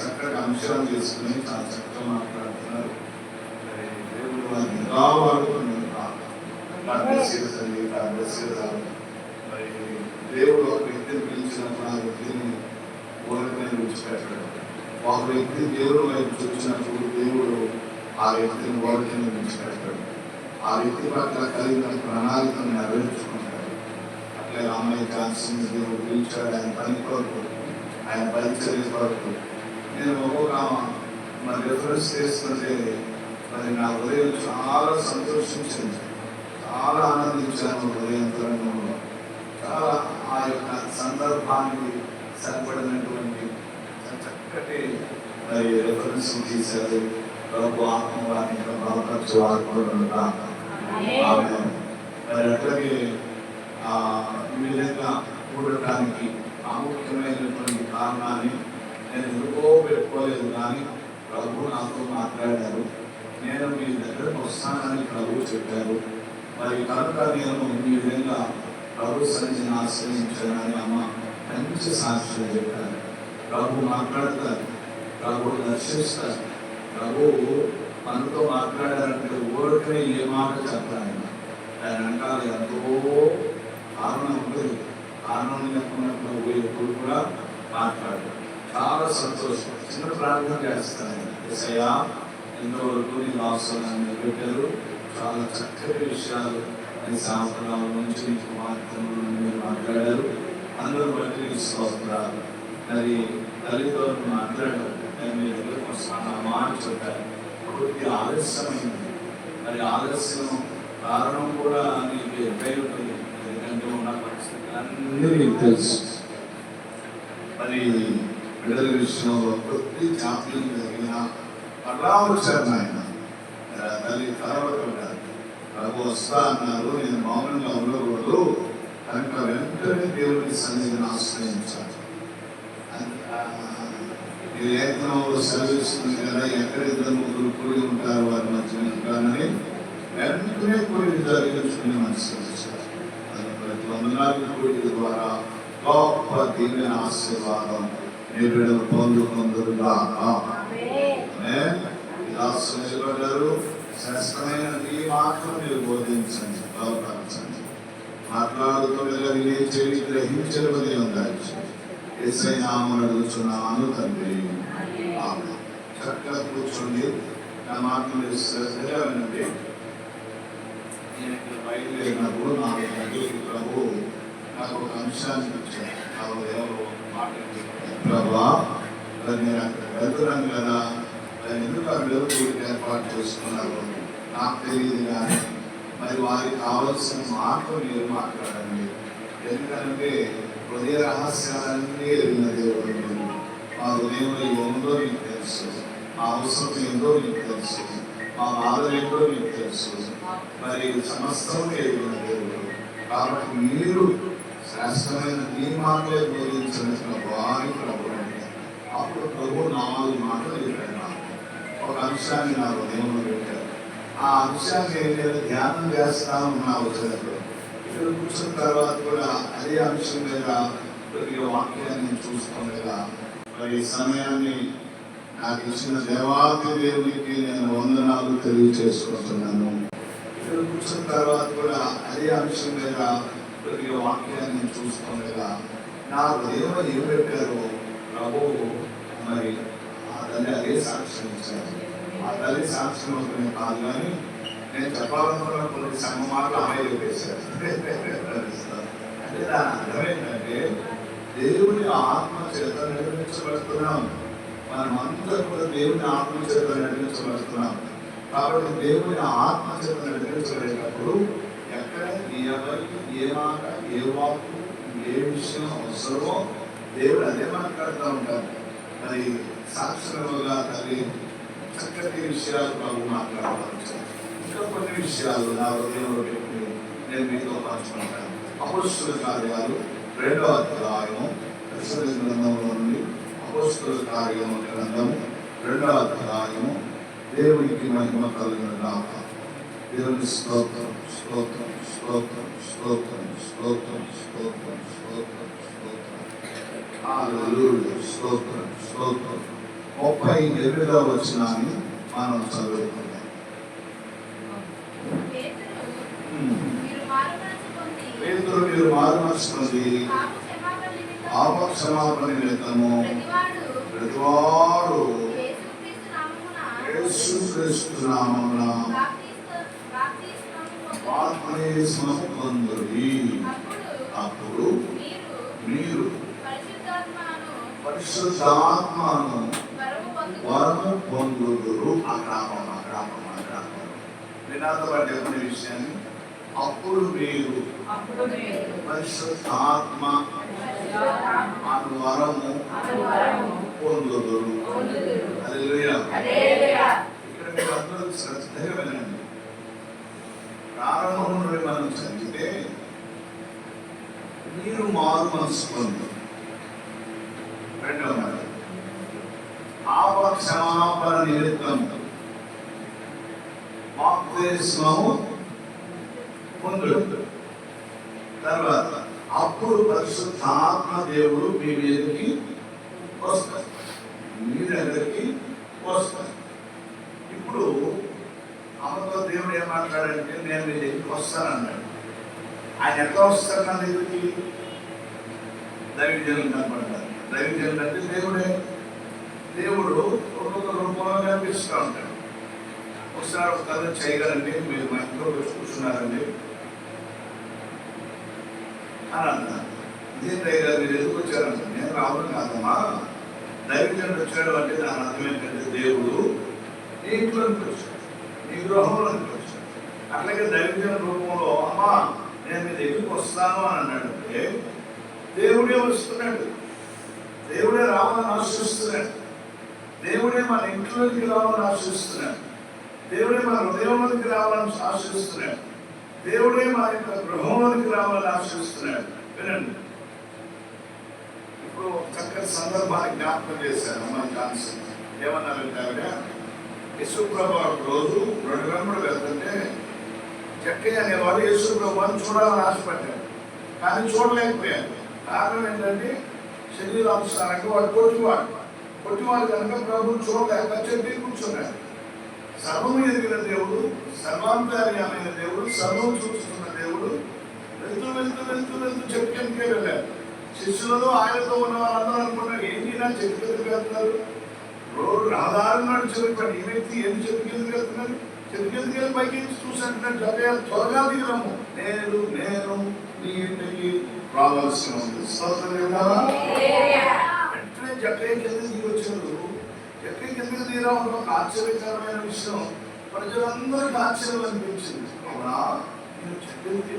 చక్కగా అంశాలు తీసుకుని చాలా చక్కగా మాట్లాడుతున్నారు. మరి దేవుడు వారిని ఎలా వాడుతున్నారు. మరి దేవుడు ఒక వ్యక్తిని పిలిచినప్పుడు ఆ వ్యక్తిని ఓరికనే విడిచిపెట్టాడు. ఒక వ్యక్తి దేవుడు వైపు చూసినప్పుడు దేవుడు ఆ వ్యక్తిని ఓరికనే విడిచిపెట్టాడు. ఆ వ్యక్తి పట్ల కలిగిన ప్రణాళికను నెరవేర్చుకుంటాడు. అట్లే అమ్మాయి కాల్సింది దేవుడు పిలిచాడు ఆయన పని కొరకు, ఆయన పరిచర్య కొరకు. నేను ఒక్కొక్క మరి రిఫరెన్స్ చేస్తుంటే మరి నా హృదయం చాలా సంతోషించింది, చాలా ఆనందించాను. హృదయం తరంగంలో చాలా ఆ యొక్క సందర్భానికి సరిపడినటువంటి చక్కటి మరి రెఫరెన్స్ తీశారు. ప్రభు ఆత్మవారిని బలపరచు వాడుకోవడం. మరి అట్లాగే ఈ విధంగా కూడటానికి ప్రాముఖ్యమైనటువంటి కారణాన్ని నేను ఎందుకో పెట్టుకోలేదు, కానీ ప్రభు నాతో మాట్లాడారు. నేను మీ దగ్గరకు వస్తానని ప్రభు చెప్పారు. మరి కనుక నేను ఈ విధంగా ప్రభు సన్నిధిని ఆశ్రయించానని అమ్మ మంచి సాక్ష్యం చెప్పారు. ప్రభు మాట్లాడతారు, ప్రభు దర్శిస్తారు. ప్రభు మనతో మాట్లాడారంటే ఊరికనే ఏ మాట చెప్పాలి, ఆయన వెనకాల ఎంతో కారణం ఉంటుంది. కారణం లేకుండా ప్రభు ఎప్పుడు కూడా మాట్లాడు. చాలా సంతోషం. చిన్న ప్రార్థన చేస్తాను. యేసయ్యా, ఎంతవరకు నేను అవసరాన్ని పెట్టారు. చాలా చక్కటి విషయాలు ఈ సంవత్సరాల నుంచి నీకు మీరు మాట్లాడారు. అందరూ బట్టి స్తోత్రాలు. మరి తల్లితో మాట్లాడారు. నేను మీ దగ్గరకు వస్తాను మాట చెప్పారు. కొద్ది ఆలస్యమైంది. మరి ఆలస్యం కారణం కూడా నీకు ఎక్కడై ఉంటుంది. ఎందుకంటే ఉన్న పరిస్థితి అన్నీ నీకు తెలుసు. మరి బిడ్డల విషయంలో కొద్ది జాప్యం జరిగిన అలా వచ్చారు ఆయన. తల్లి కలవకపోయారు. ప్రభు వస్తా అన్నారు. నేను మౌనంగా ఉండకూడదు కనుక వెంటనే దేవుడిని సన్నిధిని ఆశ్రయించాను. ఈ లేఖనంలో సెలవిస్తుంది కదా, ఎక్కడ ఇద్దరు ముగ్గురు కూడి ఉంటారు వారి మధ్య ఉంటారని వెంటనే కూడి జరిగించుకుని మనసు ప్రతి వందనాలు కూడి ద్వారా గొప్ప దీవెన ఆశీర్వాదం మీ బిడ్డలు పొందుకుందుగా. నిలబడ్డారు. శ్రేష్టమైన ఈ మాటలు మీరు బోధించండి, బలపరచండి. మాట్లాడుతూ వినే చెవి గ్రహించబడి ఉండాలి. యేసయ్య నామమున అడుగుచున్నాను తండ్రి. చక్కగా కూర్చోండి. నా మాటలు మీరు శ్రద్ధగా వినండి. నేను ఇక్కడ బయలుదేరినప్పుడు ప్రభు నాకు ఒక అంశాన్ని ఇచ్చారు. ఎవరు మాట ప్రభా, నేను అక్కడ వెళ్తున్నాను కదా, ఎందుకు అక్కడ కూడికి ఏర్పాటు చేసుకున్నారు నాకు తెలియదు, కానీ మరి వారికి కావలసిన మాటలు మీరు మాట్లాడండి. ఎందుకంటే హృదయ రహస్యాలన్నీ ఎరిగిన దేవుడు. మా హృదయంలో ఏముందో మీకు తెలుసు, మా అవసరం ఏందో మీకు తెలుసు, మా బాధలు ఏందో మీకు తెలుసు. మరి సమస్తం ఎరిగిన దేవుడు. కాబట్టి మీరు శ్రేష్టమైన మీ మాటలే బోధించిన వారి ప్రభు అంటే అప్పుడు ప్రభు 4 మాటలు చెప్పాడు. ఒక అంశాన్ని నా హృదయంలో పెట్టారు. ఆ అంశాన్ని నేను ధ్యానం చేస్తా ఉన్నా వచ్చేటప్పుడు ఇక్కడ కూర్చున్న తర్వాత కూడా అదే అంశం మీద వాక్యాన్ని చూసుకోలేదా మరి సమయాన్ని నాకు ఇచ్చిన దేవాది దేవునికి నేను వందనాలు తెలియజేసుకుంటున్నాను. ఇక్కడ కూర్చున్న తర్వాత కూడా అదే అంశం మీద కొద్దిగా వాక్యాన్ని చూస్తుండగా నా హృదయంలో ఏం పెట్టారో ప్రభువు మరి ఆ తల్లి అదే సాక్ష్యం ఇచ్చారు. ఆ తల్లి సాక్ష్యం అవుతుంది కాదు, కానీ నేను చెప్పాలనుకున్న కొన్ని సంఘ మాటలు అమ్మాయి చెప్పేశారు. అంటే దాని అర్థం ఏంటంటే దేవుని ఆత్మ చేత నడిపించబడుతున్నాం. మనమందరూ కూడా దేవుని ఆత్మ చేత నడిపించబడుతున్నాం. కాబట్టి దేవుని ఆత్మ చేత నడిపించబడేటప్పుడు ఎక్కడ ఎవరికి ఏ మాట ఏ వాకు ఏ విషయం అవసరమో దేవుడు అదే మాట్లాడుతూ ఉంటారు. మరి సాక్షులుగా తల్లి చక్కటి విషయాలు ప్రభు మాట్లాడవచ్చు. ఇంకా కొన్ని విషయాలు నా హృదయంలో పెట్టి నేను మీతో పంచుకుంటాను. అపొస్తలుల కార్యాలు 2వ అధ్యాయము గ్రంథంలో నుండి అపొస్తలుల కార్యము గ్రంథము 2వ అధ్యాయము. దేవునికి మహిమ కలుగునుగాక. దేవుని స్తోత్రం స్తోత్రం స్తోత్రం స్తోత్రం స్తోత్రం స్తోత్రం స్తోత్రం స్తోత్రం హల్లెలూయా స్తోత్రం స్తోత్రం. 38వ వచనాన్ని మనం చదువుకుందాం. పేతురు మీరు మారుమనసు పొంది పాప క్షమాపణ నిమిత్తము ప్రతివాడు యేసుక్రీస్తు నామమున బాప్తిస్మము పొందుడి. అప్పుడు మీరు పరిశుద్ధాత్మను వరము పొందుదురు. అగ్రామం వినాదపడి చెప్పిన విషయాన్ని అప్పుడు మీరు పరిశుద్ధాత్మ అను వరము పొందుదురు. హల్లెలూయా. ఇక్కడ మీరు అందరూ శ్రద్ధగా వినండి. ప్రారంభం నుండి మనం చదివితే మీరు మారు మనసు పొందు. 2వ మాట పాప క్షమాపణ నిమిత్తం బాప్తిస్మము పొందుడు. తర్వాత అప్పుడు పరిశుద్ధాత్మ దేవుడు మీ మీదకి వస్తారు, మీ దగ్గరికి వస్తారు. ఇప్పుడు అమ్మతో దేవుడు ఏం మాట్లాడంటే నేను మీ దగ్గరికి వస్తానన్నాడు. ఆయన ఎట్లా వస్తారు నా దగ్గరికి? దైవజనులు కనపడతారు. దైవజనులు అంటే దేవుడే. దేవుడు ఒక్కొక్క రూపంలో కనిపిస్తూ ఉంటాడు. ఒకసారి ఒక కథ చేయగలండి, మీరు మా ఇంట్లో కూర్చున్నారండి అని అన్నారు. ఇదేంటయ్య గారు మీరు ఎందుకు వచ్చారంటే, నేను రావడం కాదమ్మా, దైవజనుడు వచ్చాడు అంటే దాని అర్థం ఏంటంటే దేవుడు నీ ఇంట్లోకి వచ్చాడు, నీ గృహంలోకి వచ్చాడు. అట్లాగే దైవజన రూపంలో అమ్మా నేను మీ దగ్గరికి వస్తాను అని అన్నాడంటే దేవుడే వస్తున్నాడు, దేవుడే రావాలని ఆశిస్తున్నాడు, దేవుడే మన ఇంట్లోకి రావాలని ఆశిస్తున్నాడు, దేవుడే మన హృదయంలోకి రావాలని ఆశిస్తున్నాడు, దేవుడే మన యొక్క గృహంలోకి రావాలని ఆశిస్తున్నాడు. వినండి, ఇప్పుడు చక్కటి సందర్భాన్ని జ్ఞాపకం చేశాను. మన కాన్సెప్ట్ ఏమన్నారంటే ఆవిడ యేసుప్రభు రోజు 2 గంటలు వెళ్తుంటే చక్కగా అనేవాడు యేసుప్రభుని చూడాలని ఆశపడ్డాడు, కానీ చూడలేకపోయాడు. కారణం ఏంటంటే శరీరానుసారంగా వాడు కొట్టివాడు కనుక ప్రభుని చూడలేక చెప్పి కూర్చున్నాడు. సర్వము ఎదిగిన దేవుడు, సర్వాంతర్యామైన దేవుడు, సర్వం చూస్తున్న దేవుడు వెళ్తూ వెళ్తూ వెళ్తూ వెళ్తూ చెప్పుకెందుకే వెళ్ళారు. శిష్యులలో ఆయనతో ఉన్న వాళ్ళందరూ అనుకున్నారు ఏంటి నా చెప్పుకెందుకు వెళ్తున్నారు, రోడ్డు రహదారిని చెప్పుకోండి, ఈ వ్యక్తి ఏంటి చెప్పుకెందుకు వెళ్తున్నారు, చెప్పుకెందుకు వెళ్ళి పైకి చూసినట్టు త్వరగా దిగము, నేను నీ ఇంటికి రావాల్సి ఉంది. వెంటనే జక్కయ్య కింద దిగి వచ్చారు. జక్కయ్య కిందకి దిగిరా ఒక ఆశ్చర్యకరమైన విషయం, ప్రజలందరికీ ఆశ్చర్యం అనిపించింది. అవునా, నేను చెప్పింది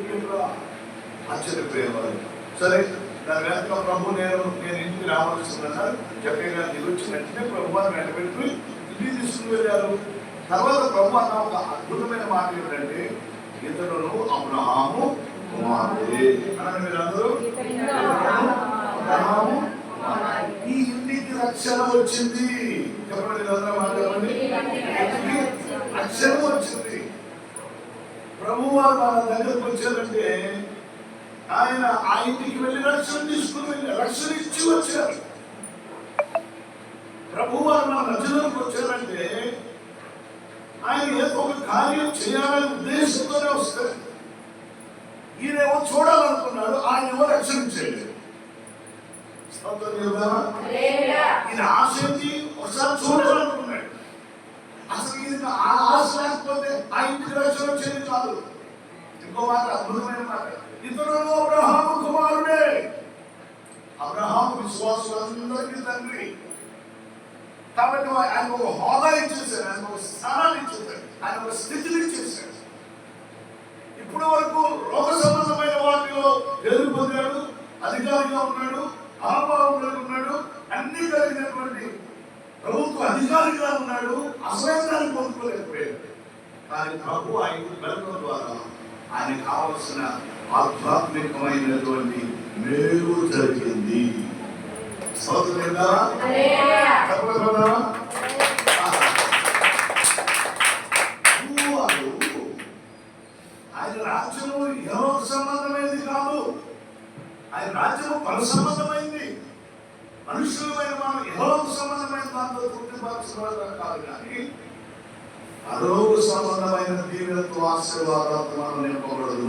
ఆశ్చర్యపోయేవారు. సరే, దాని వెనక ప్రభు నేను ఇంటికి రావాల్సిందన్నారు. జక్కయ్య గారు దిగి వచ్చిన వెంటనే ప్రభు వారిని వెంటబెట్టి ఇంటికి తీసుకుని వెళ్ళారు. తర్వాత ప్రభు అన్న ఒక అద్భుతమైన మాట ఏంటంటే ఇతరులు అబ్రహాము కుమారుడే అని మీరందరూ అబ్రహాము ఈ ఇంటికి రక్షణ వచ్చింది. చెప్పండి, మీరందరూ మాట్లాడండి. రక్షణ వచ్చింది. ప్రభు వారు మన దగ్గరకు వచ్చారంటే ఆయన ఆ ఇంటికి వెళ్ళి రక్షణ తీసుకుని వెళ్ళి రక్షణ ఇచ్చి వచ్చారు. ప్రభు వారు మన మధ్యలోకి వచ్చారంటే ఆయన ఏదో ఒక కార్యం చేయాలనే ఉద్దేశంతోనే వస్తారు. ఈయనేమో చూడాలనుకున్నాడు, ఆయన ఏమో రక్షించలేదు. ఈయన ఆశ ఏంటి? ఒకసారి చూడాలనుకున్నాడు. అసలు ఈయన ఆ ఆశ లేకపోతే ఆ ఇంటికి రక్షణ వచ్చేది కాదు. ఇంకో మాట, అద్భుతమైన మాట, ఇతరులు అబ్రహాము కుమారుడే. అబ్రహాము విశ్వాసులందరికీ తండ్రి కాబట్టి ఆయన ఒక హోదా ఇచ్చేసాడు, ఆయన ఒక స్థానాన్ని ఇచ్చేసాడు, ఆయన ఒక స్థితిని ఇచ్చేసాడు. ఇప్పటి వరకు లోక సంబంధమైన వాటిలో పేరు పొందాడు, అధికారిగా ఉన్నాడు, ఆభావం కలిగి ఉన్నాడు, అన్ని కలిగినటువంటి ప్రభుత్వ అధికారిగా ఉన్నాడు. అసలైన దాన్ని పొందుకోలేకపోయాడు. కానీ ప్రభు ఆయన వెళ్ళడం ద్వారా ఆయన కావలసిన ఆధ్యాత్మికమైనటువంటి మేలు జరిగింది. ఆయన రాజ్యము ఎవరో సంబంధమైనది కాదు, ఆయన రాజ్యము పర సంబంధమైంది. మనుషులమైన మనం ఎవరో సంబంధమైన దాంతో తృప్తిపరచడం కాదు, కానీ పరలోక సంబంధమైన దీవెనతో ఆశీర్వాదాలతో మనం నింపబడదు.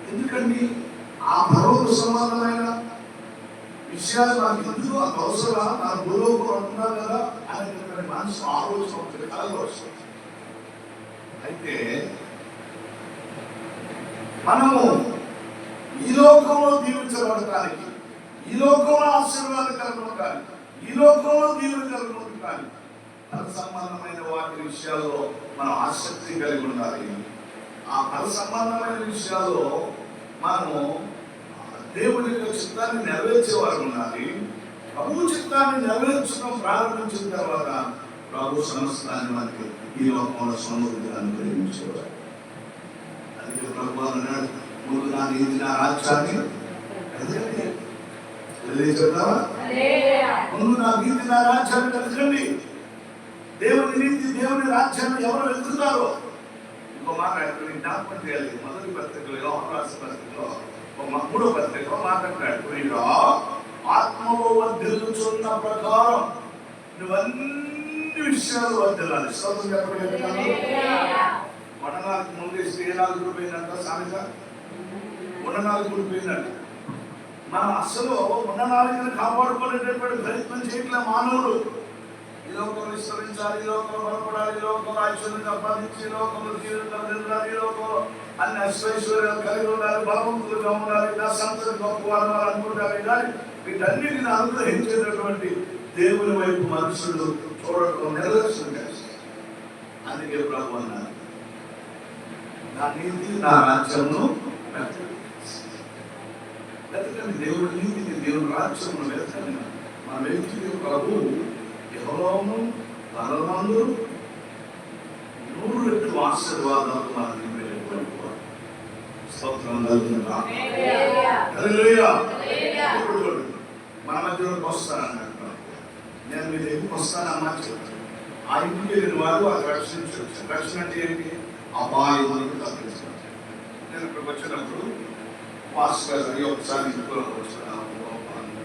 ఎందుకండి ఆ పరలోక సంబంధమైన విషయాలు నాకు ఎందుకు అంత అవసరమా, నా భూలోకం అంటున్నారు కదా అనేటువంటి మనసు ఆలోచన ఉంటుంది, కలలు వస్తుంది. అయితే మనము ఈ లోకంలో దీవించబడటానికి, ఈ లోకంలో ఆశీర్వాదం కలగడానికి, ఈ లోకంలో దీవెన కలగడానికి పర సంబంధమైన వాటి విషయాల్లో మనం ఆసక్తి కలిగి ఉండాలి. ఆ పర సంబంధమైన విషయాల్లో మనము దేవుడి యొక్క చిత్తాన్ని నెరవేర్చేవారు ఉండాలి. ప్రభు చిత్తాన్ని నెరవేర్చడం ప్రారంభించిన తర్వాత ప్రభు సమస్తాన్ని మనకి ఈ లోకంలో సమృద్ధిగా అనుగ్రహించేవారు. అందుకే ప్రభు అన్నాడు, ముందు నా నీతి నా రాజ్యాన్ని చెప్తావా, ముందు నా నీతి నా రాజ్యాన్ని వెతకండి. దేవుని నీతి దేవుని రాజ్యాన్ని ఎవరు వెతుకుతారో ఇంకో మాట జ్ఞాపకం చేయాలి. మొదటి పత్రికలో, యోహాను రాసిన పత్రికలో 3వ పత్రికలో మాట్లాడాడు, ప్రియుడా ఆత్మలో వర్ధిల్లుచున్న ప్రకారం నువ్వన్ని విషయాలు వర్ధిల్లాలి. స్తోత్రం చెప్పలేదు. మననాలకు ముందేసి ఏనాలు కూడిపోయిందంట, సామెత ఉన్ననాలు కూడిపోయిందంట. మనం అసలు ఉన్ననాలుగుని కాపాడుకునేటటువంటి ప్రయత్నం చేయట్లే మానవుడు. ఈ లోకంలో విస్తరించాలి, ఈ లోకంలో బలపడాలి, ఈ లోకంలో ఐశ్వర్యం సంపాదించి, ఈ లోకంలో జీవితాలు, ఈ లోకంలో అన్ని ఐశ్వర్యాలు కలిగి ఉండాలి, బలవంతులుగా ఉండాలి, నా సంతతి గొప్పవారు అనుకుంటారు. కానీ వీటన్నిటిని అనుగ్రహించేటటువంటి దేవుని వైపు మనుషులు చూడటం నిర్లక్ష్యం చేస్తారు. అందుకే ప్రభు అన్నారు, నా నీతి నా రాజ్యమును వెతకండి. దేవుడి నీతిని, దేవుని రాజ్యమును వెతకండి. మన వ్యక్తి ప్రభు యెహోవాను పరమందు 100 రెట్లు ఆశీర్వాదాలు మనకి మన మధ్యలోకి వస్తానన్నాడు. నేను మీ దగ్గరికి వస్తానమ్మా చెప్తాను. ఆ ఇంటికి వెళ్ళిన వారు అది రక్షించవచ్చు. రక్షణ అంటే ఏంటి? అపాయం తప్పించాలి. నేను ఇక్కడికి వచ్చినప్పుడు మాస్టర్ గారు ఒకసారి ఇంట్లో వచ్చాను,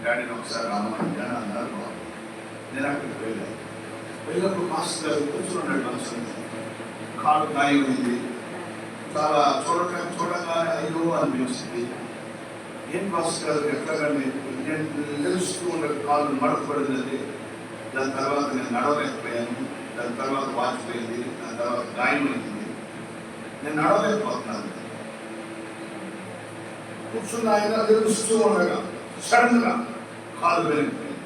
డాడీని ఒకసారి రామని అన్నారు. నేను అక్కడికి వెళ్ళినప్పుడు మాస్టర్ గారు కూర్చున్నాడు. మనసు కాలు గాయమైంది, చాలా చూడగానే అయ్యో అనిపించింది. ఏం మాస్టర్ గారు ఎట్లాగండి, నేను తెలుస్తూ ఉండే కాలు మడతపడింది. దాని తర్వాత నేను నడవలేకపోయాను, దాని తర్వాత వాచిపోయింది, దాని తర్వాత గాయమైంది, నేను నడవలేకపోతున్నాను. కూర్చున్న ఆయన తెలుస్తూ ఉండగా సడన్ గా కాలు వెళ్ళిపోయింది.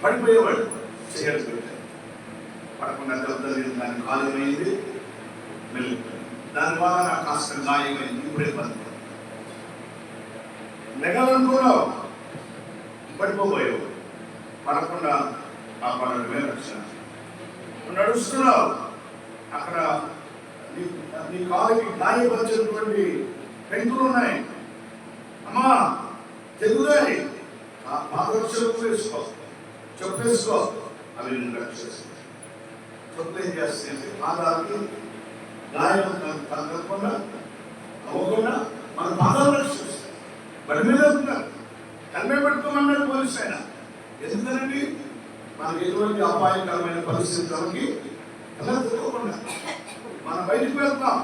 పడిపోయేవాడు, చేయాలి పడకుండా దెబ్బతలింది, దాని కాలు అయింది, వెళ్ళిపోయింది. దానివల్ల నాకు కాస్త గాయమైంది. ఇప్పుడే పడుతుంది. నెగలనుకున్నావు, పడిపోయావు, పడకుండా కాపాడమే రక్షణ. నడుస్తున్నావు, అక్కడ నీ కాలుకి గాయపరిచినటువంటి పెంకులు ఉన్నాయి, అమ్మా తెగుదాయి, పాదరక్షలు వేసుకో, చెప్పేసుకో, అవి నేను రక్షిస్తాను. చెప్పులు ఏం చేస్తాయంటే పాదాలకి గాయం తగ్గకుండా అవ్వకుండా మన పాదాలు రక్షిస్తాయి. బడి మీద ఉంటారు, కల్మే పెట్టుకోమన్నాడు పోలీసు ఆయన. ఎందుకు ఎందుకనండి? మనకి ఎటువంటి అపాయకరమైన పరిస్థితులకి అలా తిరగకుండా మనం బయటికి వెళ్తాం,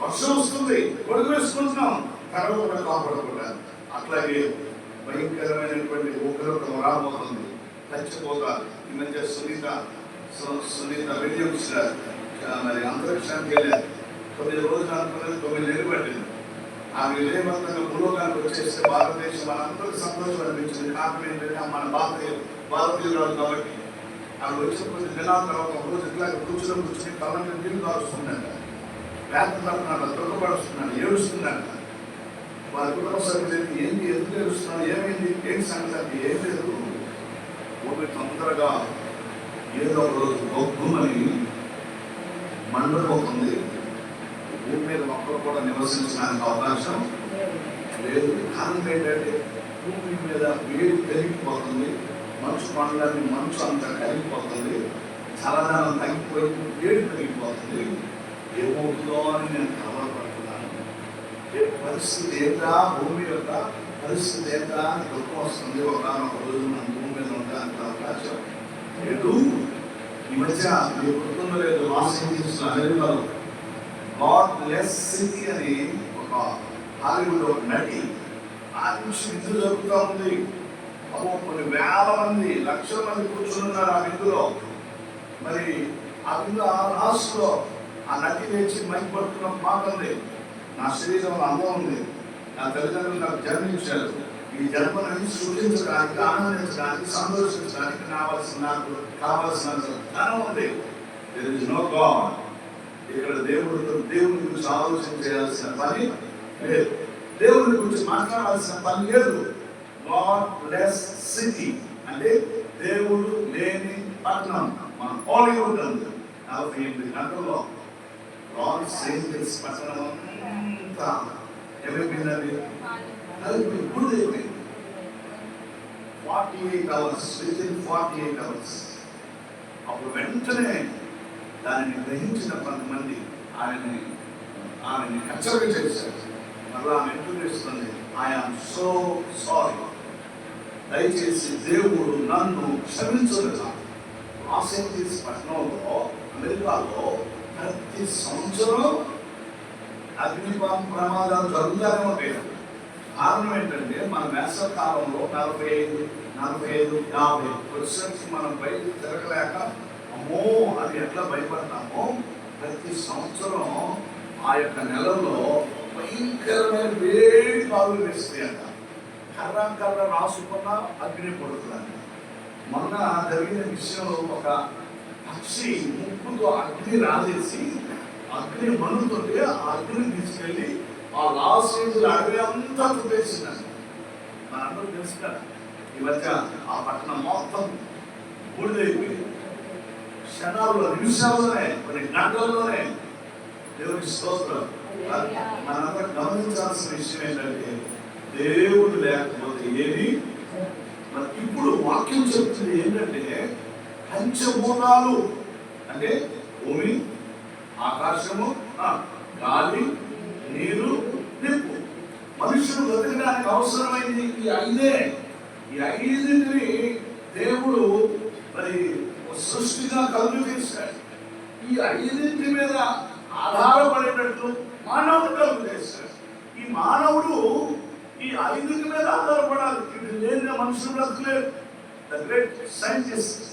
వర్షం వస్తుంది, గొడుగు వేసుకుంటున్నాం, కరవకుండా కాపాడకుండా. అట్లాగే భయంకరమైనటువంటి ఉగ్రత రాబోతుంది, చచ్చిపోతారు. ఈ మధ్య సునీత విలియమ్స్ మరి అంతరిక్షానికి వెళ్ళారు. 9 రోజులు అనుకున్నది 9 నెలలు పట్టింది. ఆమె విజయవంతంగా భూలోకానికి వచ్చేస్తే భారతదేశం మనందరికీ సంతోషం అనిపించింది. కారణం ఏంటంటే మన భారతీయురాలు కాబట్టి. ఆమె వచ్చిన కొన్ని దినాల తర్వాత ఒక రోజు ఇట్లా కూర్చుని కళ్ళని నీళ్ళు కారుస్తుందంట, వేస్తున్నాడు, తొక్కపడుస్తున్నాడు, ఏడుస్తుందంట. వారి కుటుంబ సభ్యులు ఏంటి, ఎందుకు ఏడుస్తున్నాడు, ఏమైంది, ఏంటి సంగతి? ఏం లేదు, ఊపి తొందరగా ఏదో ఒక రోజు గొప్పమని మండపోతుంది, భూమి మీద మొక్కలు కూడా నివసించడానికి అవకాశం లేదు. కారణం ఏంటంటే భూమి మీద వేడి పెరిగిపోతుంది, మంచు పండ్లన్నీ మంచు అంతా కరిగిపోతుంది, చల్లదనం తగ్గిపోయి వేడి పెరిగిపోతుంది. ఏమవుతుందో అని నేను కలవరపడుతున్నాను. పరిస్థితి ఏంటా, భూమి యొక్క పరిస్థితి ఏంటా అని దుఃఖం వస్తుంది. ఒకనొక రోజు మనం భూమి మీద ఉండడానికి అవకాశం లేదు. ఈ మధ్య మీరు గుర్తుందో లేదు, లాస్ ఏంజల్స్ అమెరికాలో గాడ్ బ్లెస్ సిటీ అని ఒక హాలీవుడ్ ఒక నటి ఆ నుంచి విధులు జరుగుతూ ఉంది. కొన్ని వేల మంది, లక్షల మంది కూర్చున్నారు ఆ విందులో. మరి ఆ విందు ఆ రాష్ట్రంలో ఆ నటి లేచి మైక్ పట్టుకున్న మాట ఉంది, నా శరీరంలో అందం ఉంది, నా తల్లిదండ్రులు నాకు జన్మించారు, ఈ జన్మని సృష్టించడానికి, ఆనందించడానికి, సంతోషించడానికి నాకు కావలసిన ధనం ఉంది. There is no God. ఇక్కడ దేవుని గురించి ఆలోచన చేయాల్సిన పని లేదు, దేవుని గురించి మాట్లాడాల్సిన పని లేదు. గాడ్ బ్లెస్ సిటీ అంటే దేవుడు లేని పట్టణం. మన హాలీవుడ్ ఉంది 48 గంటల్లో లాస్ ఏంజల్స్ పట్టణం అంతా ఏమైపోయిందండి, గుడిదైపోయింది. 48 hours, within 48 hours. అప్పుడు వెంటనే దానిని గ్రహించిన కొంతమంది ఆమెని హెచ్చరిక చేశారు. మళ్ళీ ఆమె ఎంటుస్తుంది, ఐఆమ్ సో సారీ, దయచేసి దేవుడు నన్ను క్షమించలేదు. లాస్ ఏంజల్స్ పట్టణంలో అమెరికాలో ప్రతి సంవత్సరం అగ్ని ప్రమాదాలు జరుగుతూనే ఉంటాయి. కారణం ఏంటంటే మన వేసవకాలంలో 45-50% మనం బయటకు తిరగలేక అమ్మో అది ఎట్లా భయపడతామో, ప్రతి సంవత్సరం ఆ యొక్క నెలలో భయంకరమైన వేడి కాలు వేస్తాయి అంట. కర్ర రాసుకున్న అగ్ని పడుతుందంట. మొన్న జరిగిన విషయంలో ఒక పక్షి ముక్కుతో అగ్ని రాజేసి అగ్ని మనుతుంటే ఆ అగ్నిని తీసుకెళ్ళి ఆ లాస్ ఏంజల్స్ అడవి అంతా చుట్టేసిందండి. మనందరూ తెలుసు కదా, ఈ మధ్య ఆ పట్టణం మొత్తం బూడిదైపోయింది. క్షణాల్లో, నిమిషాల్లోనే, కొన్ని గంటల్లోనే. దేవుడి స్తోత్రం. మనందరూ గమనించాల్సిన విషయం ఏంటంటే దేవుడు లేకపోతే ఏది. మరి ఇప్పుడు వాక్యం చెప్తుంది ఏంటంటే పంచభూతాలు అంటే భూమి, ఆకాశము, గాలి, నీరు, నిప్పు. మనుషులు బతకడానికి అవసరమైంది ఈ 5. ఈ 5ని దేవుడు మరి సృష్టిగా కలుగు చేశాడు. ఈ 5 మీద ఆధారపడేటట్లు మానవుడు కలుగు చేశాడు. ఈ మానవుడు ఈ 5 మీద ఆధారపడాలి. ఇది లేని మనుషులు బ్రతకలేరు. ద గ్రేట్ సైంటిస్ట్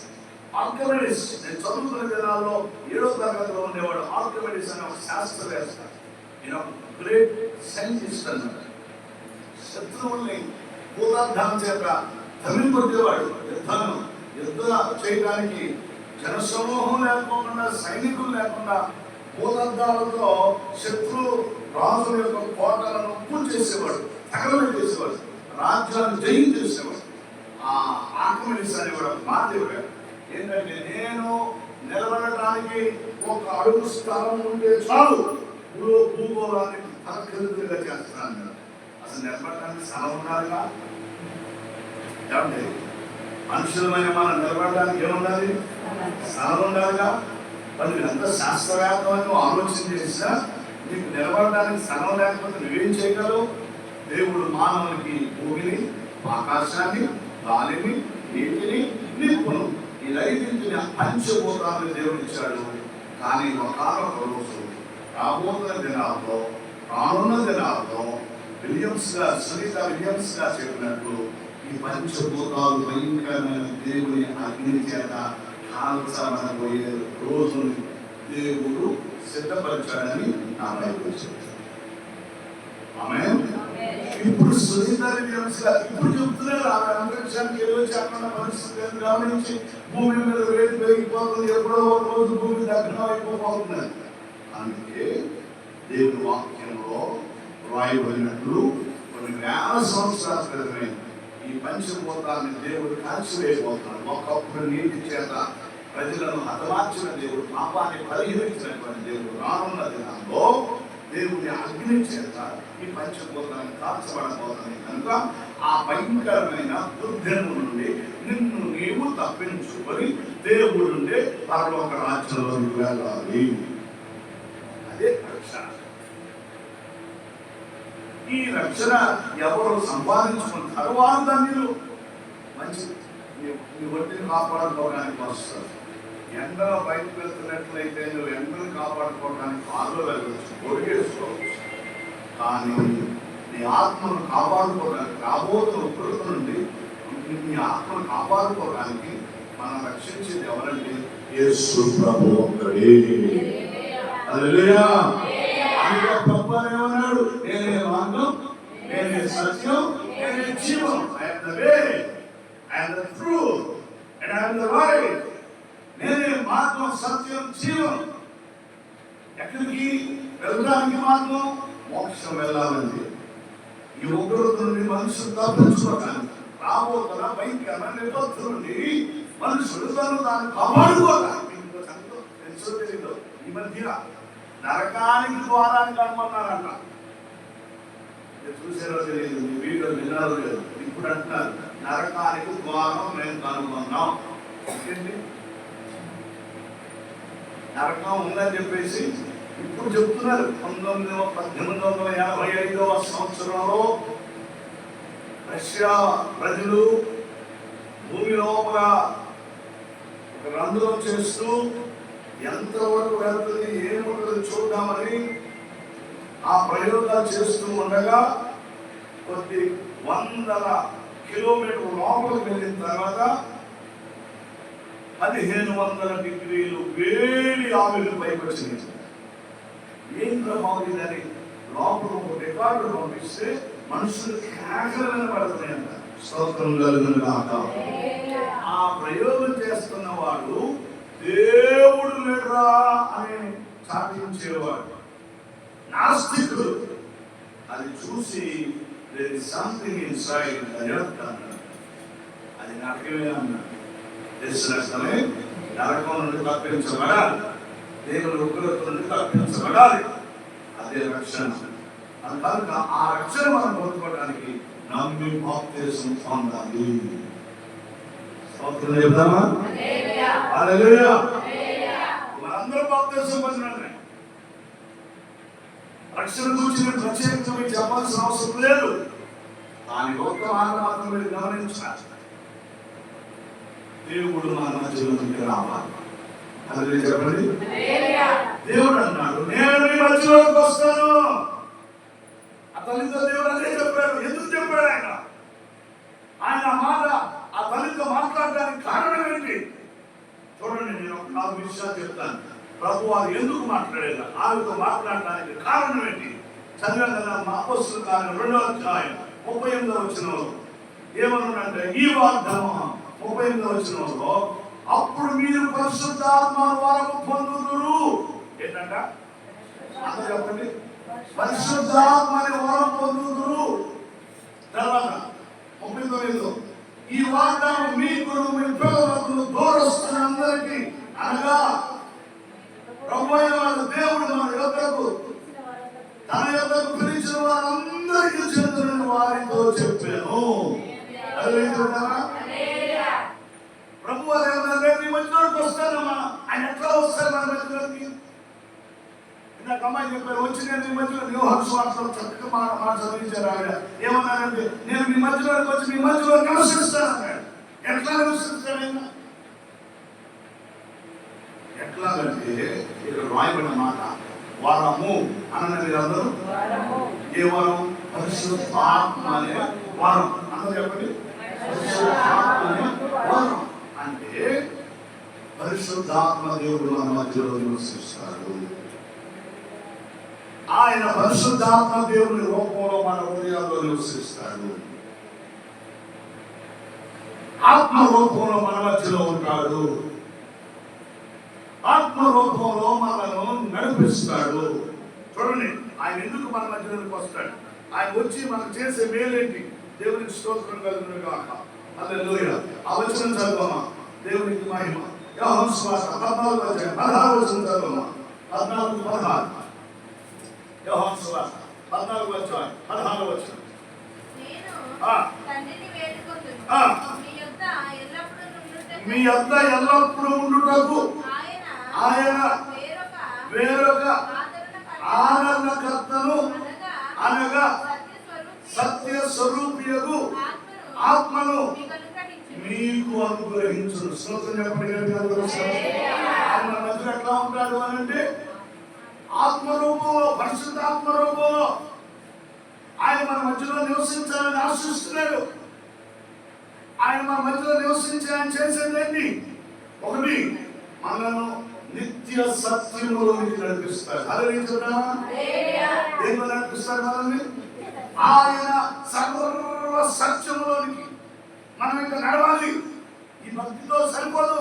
ఆర్కిమెడిస్, నేను చదువుతున్న దినాల్లో 7వ తరగతిలో ఉండేవాడు. ఆర్కిమెడిస్ అనే ఒక శాస్త్రవేత్త, ఈయన గ్రేట్ సైంటిస్ట్ అన్నాడు. శత్రువుల్ని భూతార్థాల చేత తమిళపట్టేవాడు. యుద్ధం చేయడానికి జనసమూహం లేకపోకుండా, సైనికులు లేకుండా భూతార్థాలతో శత్రు రాజుల యొక్క కోటలను పూర్తి చేసేవాడు, తగలబెట్టేసేవాడు, రాజ్యాన్ని జయించేసేవాడు. ఆ ఆర్కిమెడిస్ అనేవాడు మాట చెప్పాడు ఏంటంటే, నేను నిలబడటానికి ఒక అడుగు స్థలం ఉంటే చాలు, భూగోళాన్ని తలకిందులుగా చేస్తాను. అసలు నిలబడటానికి స్థలం ఉండాలిగా. ఏమంటే మనుషులమైన మనం నిలబడడానికి ఏముండాలి? స్థలం ఉండాలిగా. మరి ఎంత శాస్త్రవేత్తమైన ఆలోచన చేసినా నీకు నిలబడడానికి స్థలం లేకపోతే నువ్వేం చేయగలవు? దేవుడు మానవునికి భూమిని, ఆకాశాన్ని, గాలిని, నీటిని, ఐదింటిని పంచభూతాలను దేవుడు ఇచ్చాడు. కానీ ఒకనొక రోజు రాబోతున్న దినాల్లో, రానున్న దినాల్లో సునీత విలియమ్స్ గా చెప్పినట్లు ఈ పంచభూతాలు భయంకరమైన దేవుని అగ్ని చేత కాల్చబడబోయే రోజుని దేవుడు సిద్ధపరిచాడని నా బైబిల్ చెప్తుంది. ఆమేన్. ఇప్పుడు సునీత విలియమ్స్ గా ఇప్పుడు చెప్తున్నారు. ఆమె అంతరిక్షానికి వెళ్ళి చెప్పిన పరిస్థితులను గమనించి భూమి మీద వేడి పెరిగిపోతుంది, ఎప్పుడో ఒక రోజు భూమి దగ్ధం అయిపోతున్నది. అందుకే దేవుని వాక్యంలో రాయబడినట్లు కొన్ని వేల సంవత్సరాల క్రితమే ఈ పంచభూతాన్ని దేవుడు కాల్చివేయబోతున్నాడు. ఒకప్పుడు నీటి చేత ప్రజలను హతమార్చిన దేవుడు, పాపాన్ని పరిహరించినటువంటి దేవుడు రానున్న దినాల్లో దేవుని అగ్ని చేత ఈ పంచభూతాన్ని కాల్చబడబోతుంది. కనుక ఆ భయంకరమైన దుర్దినము నుండి నిన్ను నీవు తప్పించుకొని దేవుడు నుండి పరలోక రాజ్యంలోకి వెళ్ళాలి. అదే రక్షణ. ఈ రక్షణ ఎవరు సంపాదించుకుంటారు వారు ధన్యులు. మంచి నీ ఒంటిని కాపాడుకోవడానికి వస్తారు. ఎండలో బయటకు వెళ్తున్నట్లయితే నువ్వు ఎండను కాపాడుకోవడానికి కాళ్ళు వెళ్ళవచ్చు, పొడిగేసుకోవచ్చు. కానీ నీ ఆత్మను కాపాడుకోవడానికి రాబోతున్న ఉగ్రత నుండి నీ ఆత్మను కాపాడుకోవడానికి మనం రక్షించేది ఎవరంటే యేసు ప్రభువు ఒక్కడే. హల్లెలూయా. అందుకే ప్రభువు ఏమన్నాడు? నేనే మార్గం, నేనే సత్యం, నేనే జీవం. I am the way, I am the truth, and I am the life. నేనే మార్గం, సత్యం, జీవం. ఎక్కడికి వెళ్ళడానికి మార్గం? మోక్షం వెళ్ళాలండి. ఈ ఉగ్రత నుండి మనుషులు తప్పించుకోవడానికి, రాబోతున్న భయంకరమైన విపత్తు నుండి మనుషులు దాన్ని కాపాడుకోవడానికి తెలుసో తెలీదు ఈ మధ్య నరకానికి ద్వారాన్ని కనుగొన్నారంట. చూసారో తెలియదు, మీ వీడియో విన్నారో లేదు. ఇప్పుడు అంటున్నారు నరకానికి ద్వారం మేము కనుగొన్నాం. నరకం ఉందని చెప్పేసి ఇప్పుడు చెప్తున్నారు. 1885వ సంవత్సరంలో రష్యా ప్రజలు భూమి లోపల ఒక రంధ్రం చేస్తూ ఎంతవరకు వెళ్తుంది ఏముంటుంది చూద్దామని ఆ ప్రయోగాలు చేస్తూ ఉండగా కొద్ది 100 కిలోమీటర్ల లోపలికి వెళ్ళిన తర్వాత 1500 డిగ్రీలు వేడి ఆవిరి పైకి వచ్చింది. ఏం బాగుందని లోపల ఒక రికార్డు పంపిస్తే మనుషులు కేకలు వినబడుతున్నాయంట. స్తోత్రం కలుగును గాక. ఆ ప్రయోగం చేస్తున్న వాడు దేవుడు లేడురా అని చాటించేవాడు, నాస్తికుడు. అది చూసి there is something inside the earth అన్నాడు. అది నరకమే అన్నాడు. తెలిసినట్లనే నరకం నుండి తప్పించబడాలి, దేవుని ఉగ్రత నుండి తప్పించబడాలి. అదే రక్షణ. కనుక ఆ రక్షణ మనం పొందుకోవడానికి నమ్మి బాప్తిసం పొందాలి. స్తోత్రం చెప్తామా? హల్లెలూయా. మనందరూ బాప్తిసం పొందినట్లే రక్షణ గురించి ప్రత్యేకంగా చెప్పాల్సిన అవసరం లేదు. దాని ఒక్క మాట మాత్రం మీరు గమనించాలి. దేవుడు మన మధ్యలోకి రావాలి. అది చెప్పండి. దేవుడు అన్నాడు నేను మీ మధ్యలోకి వస్తాను. ఆ తల్లితో దేవుడు అదే చెప్పాడు. ఎందుకు చెప్పాడు ఆయన? ఆయన మాట ఆ తల్లితో మాట్లాడడానికి కారణం ఏంటి? చూడండి, నేను ఒక 4 విషయాలు చెప్తాను. ప్రభు వారు ఎందుకు మాట్లాడేదా, ఆమెతో మాట్లాడడానికి కారణం ఏంటి? చదివాను అపోస్తలుల కార్యం 2వ అధ్యాయం 38వ వచనంలో ఏమన్నాడంటే ఈ వాగ్దానం 38వ వచనంలో అప్పుడు మీరు పరిశుద్ధాత్మ వరము పొందుదురు. ఏంటంట? అందరూ చెప్పండి. పరిశుద్ధాత్మని వరం పొందుదురు. తర్వాత 39లో ఈ వాగ్దానం మీకు మీ పిల్లలకు దూరస్తున్న అందరికీ అనగా ప్రభు అయిన దేవుడు మన యొద్దకు తన యొద్దకు పిలిచిన వారందరికీ చెందిన వారితో చెప్పాను. ప్రభు వారు ఏమన్నా మీ మధ్యలోకి వస్తానమ్మా. ఆయన ఎట్లా వస్తారు మన మధ్యలోకి? ఇందాక అమ్మాయి చెప్పారు, వచ్చి నేను మీ మధ్యలో యోహాను చక్కగా మాట చదివించారు. ఆవిడ ఏమన్నారంటే నేను మీ మధ్యలోకి వచ్చి మీ మధ్యలో నివసిస్తాను అన్నాడు. ఎట్లా నివసిస్తాడు ఆయన? రాయబడిన మాట. వరము అన్న మీరందరూ ఏ వరం? పరిశుద్ధాత్మ అనే వరం. అందరూ చెప్పండి, పరిశుద్ధాత్మ అనే వరం. అంటే పరిశుద్ధాత్మ దేవుడు మన మధ్యలో నివసిస్తాడు. ఆయన పరిశుద్ధాత్మ దేవుని రూపంలో మన హృదయాల్లో నివసిస్తాడు. ఆత్మ రూపంలో మన మధ్యలో ఉంటాడు. ఆత్మ రూపంలో మనను నడిపిస్తాడు. చూడండి, ఆయన ఎందుకు మన మధ్యలోకి వస్తాడు? ఆయన వచ్చి మనం చేసే మేలేంటి? దేవునికి స్తోత్రం కలుగును గాక. హల్లెలూయా. ఆ వచనం చదవమా. దేవునికి మహిమ. యోహాను సువార్త 14:16 వచనం చదవమా. 14:16. యోహాను సువార్త 14:16 వచనం. మీ యొద్ద ఎల్లప్పుడూ ఉండుటకు ఆయన వేరొక ఆదరణకర్తను అనగా సత్య స్వరూపియగు ఆత్మను మీకు అనుగ్రహించును. స్తోత్రం చెప్పండి. ఆయన మన మధ్య ఎట్లా ఉంటాడు అని అంటే ఆత్మరూపంలో, పరిశుద్ధాత్మ రూపంలో ఆయన మన మధ్యలో నివసించాలని ఆశిస్తున్నాడు. ఆయన మన మధ్యలో నివసించి ఆయన చేసేదేంటి? ఒకటి, మనను నిత్య సత్యములోనికి నడిపిస్తాడు. అదే దేనిలో నడిపిస్తాడు మనల్ని? ఆయన సర్వ సత్యములోనికి మనం ఇంకా నడవాలి. ఈ భక్తితో సరిపోదు,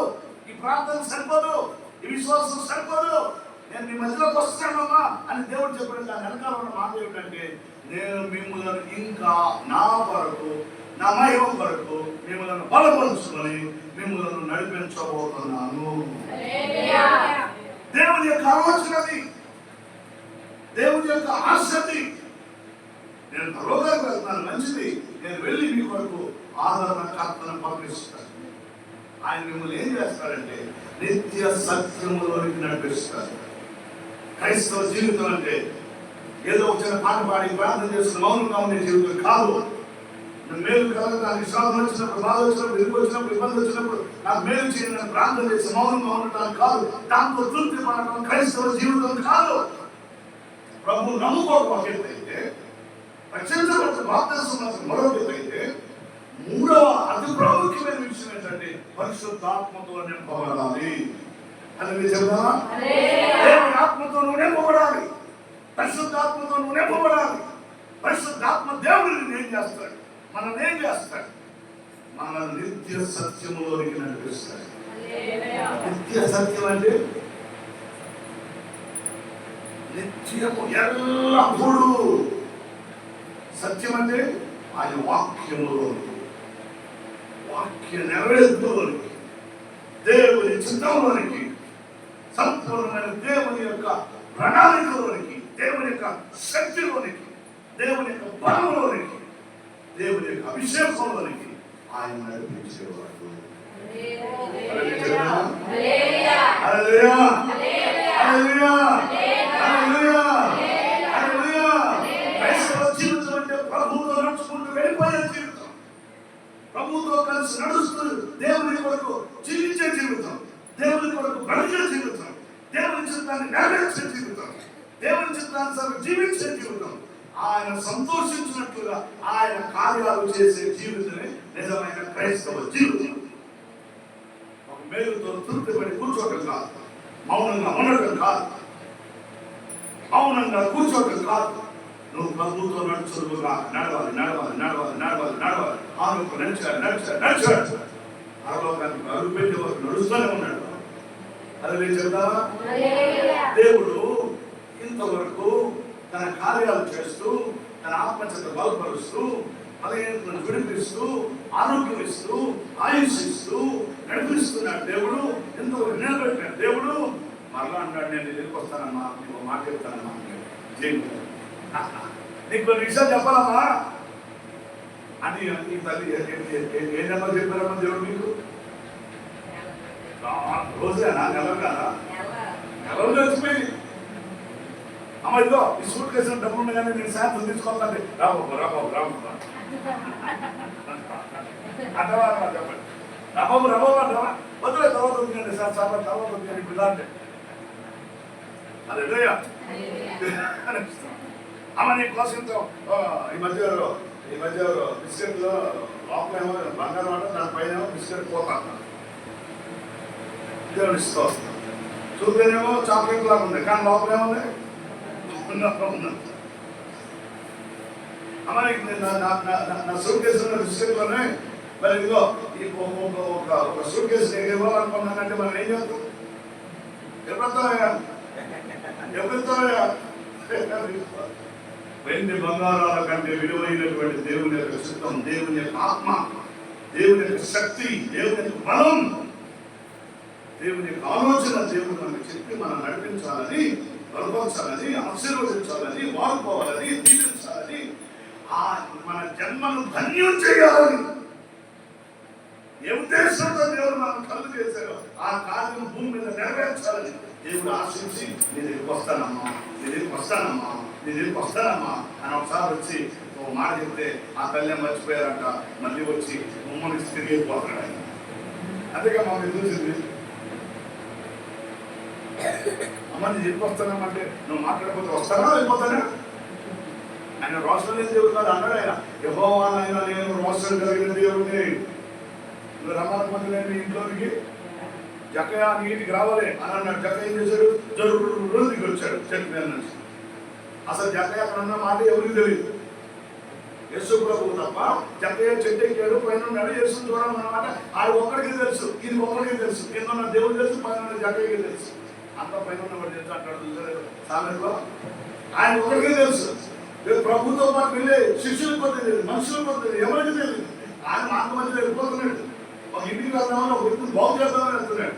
ఈ ప్రార్థన సరిపోదు, ఈ విశ్వాసం సరిపోదు. నేను మీ మధ్యలోకి వస్తానమ్మా అని దేవుడు చెప్పాడు. దాని వెనకాల ఉన్న మాట ఏమిటంటే, నేను మిమ్మల్ని ఇంకా నా కొరకు, నా మహిమ కొరకు మిమ్మల్ని బలపరుచుకొని మిమ్మల్ని నడిపించబోతున్నాను. దేవుని యొక్క ఆలోచనది, దేవుని యొక్క ఆశది. నేను పరలోకానికి వెళ్తున్నాను, మంచిది. నేను వెళ్ళి మీ కొరకు ఆదరణకర్తను పంపిస్తాను. ఆయన మిమ్మల్ని ఏం చేస్తాడంటే నిత్య సత్యములోనికి నడిపిస్తాడు. క్రైస్తవ జీవితం అంటే ఏదో ఒక చిన్న పాట పాడి ప్రార్థన చేస్తున్న మౌనంగా ఉండే జీవితం కాదు. మేలు కలగడానికి సాధన వచ్చినప్పుడు, బాధ వచ్చినప్పుడు, ఇరుగు వచ్చినప్పుడు, ఇబ్బంది వచ్చినప్పుడు నాకు మేలు చేయాలని ప్రార్థన చేసి మౌనంగా ఉండటానికి కాదు. దాంతో తృప్తి పడటం క్రైస్తవ జీవితం కాదు. ప్రభు నమ్ముకోవడం ఒక ఎత్తు అయితే, రక్షించబడ్డ బాప్తిస్మం మరొక ఎత్తు అయితే, మూడవ అతి ప్రాముఖ్యమైన విషయం ఏంటంటే పరిశుద్ధాత్మతో నింపబడాలి. అని మీరు చెప్తారా? దేవుని ఆత్మతో నువ్వు నింపబడాలి, పరిశుద్ధాత్మతో నువ్వు నింపబడాలి. పరిశుద్ధాత్మ దేవుడిని ఏం చేస్తాడు? మనం ఏం చేస్తాడు? మన నిత్య సత్యములోనికి నడిపిస్తాడు. నిత్య సత్యం అంటే నిత్యము, ఎల్లప్పుడూ. సత్యం అంటే ఆయన వాక్యములోనికి, వాక్య నెరవేర్పులోనికి, దేవుని చిత్తంలోనికి, సంపూర్ణమైన దేవుని యొక్క ప్రణాళికలోనికి, దేవుని యొక్క శక్తిలోనికి, దేవుని యొక్క బలంలోనికి, దేవుని యొక్క అభిషేకంలోనికి ఆయన నడిపించేవాడు. క్రైస్తవ జీవితం అంటే ప్రభువుతో నడుచుకుంటూ వెళ్ళిపోయే జీవితం, ప్రభువుతో కలిసి నడుస్తూ దేవుని కొరకు జీవించే జీవితం, దేవుని కొరకు బ్రతికే జీవితం, దేవుని చిత్తాన్ని నెరవేర్చే జీవితం, దేవుని చిత్తాన్ని జీవించే జీవితం, ఆయన సంతోషించినట్లుగా ఆయన కార్యాలు చేసే జీవితమే నిజమైన క్రైస్తవ జీవితం. ఒక మేలుతో తృప్తిపడి కూర్చోటం కాదు, మౌనంగా ఉండటం కాదు, మౌనంగా కూర్చోటం కాదు. నువ్వు ప్రభువుతో నడుచుగా నడవాలి, నడవాలి, నడవాలి, నడవాలి, నడవాలి. ఆమెకు నడిచాడు, నడిచాడు, నడిచాడు. పరలోకానికి అడుగు పెట్టి వరకు నడుస్తూనే ఉన్నాడు. అది చెప్తా, దేవుడు ఇంతవరకు తన కార్యాలు చేస్తూ, తన ఆత్మచేత బలపరుస్తూ, బలహీనతను విడిపిస్తూ, ఆరోగ్యం ఇస్తూ, ఆయుష్ ఇస్తూ నడిపిస్తున్నాడు దేవుడు. ఇంతవరకు నిలబెట్టాడు దేవుడు. మరలా అంటాడు, నేను దగ్గరికి వస్తానమ్మా, నీకు మాట చెప్తానమ్మా, నీకు కొన్ని విషయాలు చెప్పాలమ్మా అని ఈ తల్లి ఏదమ్మా చెప్పారమ్మా దేవుడు నీకు? రోజేనా, నెల కాదా? నెలలు వచ్చిపోయింది. అమ్మ ఇదిగో ఈ సూట్ కేసిన డబ్బులు ఉండగానే నేను సాయంత్రం తీసుకోవాలంటే రాబాబు రాబాబు రాబాబు అంటవా చెప్పండి, రాబాబు రాబాబు అంటవా? వద్దులే తర్వాత వద్దుకండి సార్, సార్ తర్వాత వద్దుకండి పిల్ల అంటే హల్లెలూయా. అమ్మ నీ కోసం ఈ మధ్య బిస్కెట్లో లోపలేమో బంగారం అంటే దాని పైన బిస్కెట్ పోతాను దేవుడు ఇస్తూ చూస్తేనేమో చాక్లెట్ లాగా ఉంది, కానీ లోపలేముంది అమ్మ నా సూట్ కేసు ఉన్న బిస్కెట్లోనే మరి ఇదిగో ఒక సూట్ కేసు నేను ఇవ్వాలనుకున్నానంటే మనం ఏం చేస్తాం? ఎప్పుడెత్తావయ్యా వెండి బంగారాల కంటే విలువైనటువంటి దేవుని యొక్క చిత్తం, దేవుని యొక్క ఆత్మ, దేవుని యొక్క శక్తి, దేవుని యొక్క బలం, దేవుని యొక్క ఆలోచన దేవుడు మనకు చెప్పి మనం నడిపించాలని, బలపరచాలని, ఆశీర్వదించాలని, వాడుకోవాలని, దీవించాలని, మన జన్మను ధన్యం చేయాలని ఏ ఉద్దేశంతో దేవుడు మనం కలుగు చేశారో ఆ కార్యం భూమి మీద నెరవేర్చాలని దేవుడు ఆశించి నీ దగ్గరికి వస్తానమ్మా, నీ దగ్గరికి వస్తానమ్మా, నీ దగ్గరికి వస్తానమ్మా అని ఒకసారి వచ్చి ఒక మాట చెప్తే ఆ తల్లి మర్చిపోయారంట, మళ్ళీ వచ్చి ముమ్మని తిరిగి వెళ్ళిపోతాడు ఆయన. అందుకే మమ్మల్ని చూసింది అమ్మ నీ దగ్గరికి వస్తానమ్మంటే నువ్వు మాట్లాడకపోతే వస్తానా వెళ్ళిపోతానా? ఆయన రోషం లేని దేవుడు కాదు అన్నాడు ఆయన. యెహోవా నాయనా నేను రోషం కలిగిన దేవుడిని, నువ్వు రమ్మని నేను ఇంట్లోకి జక్కయ్య నీటికి రావాలి అని అన్నాడు. జక్కయ్య ఏం చేశాడు? జరుగుకి వచ్చాడు చెట్టు మీద నుంచి. అసలు జక్కయ్య అక్కడ ఉన్న మాట ఎవరికి తెలియదు, యేసు ప్రభువు తప్ప. జక్కయ్య చెట్టు ఎక్కాడు, పైన ఉన్నాడు, యేసు చూడడం అన్నమాట ఆయన ఒక్కడికి తెలుసు, ఇది ఒక్కడికి తెలుసు. కింద ఉన్న దేవుడు తెలుసు, పైన ఉన్న జక్కయ్యకి తెలుసు. అంత పైన ఉన్నవాడు తెలుసు అంటాడు సామెతలో. ఆయన ఒక్కడికి తెలుసు. ప్రభుతో పాటు వెళ్ళే శిష్యులకు కూడా తెలియదు, మనుషులకు కూడా తెలియదు, ఎవరికి తెలియదు. ఆయన మాట మధ్యలో వెళ్ళిపోతున్నాడు. ఒక ఇంటికి వెళ్దామని ఒక వ్యక్తిని బాగు చేద్దామని వెళ్తున్నాడు.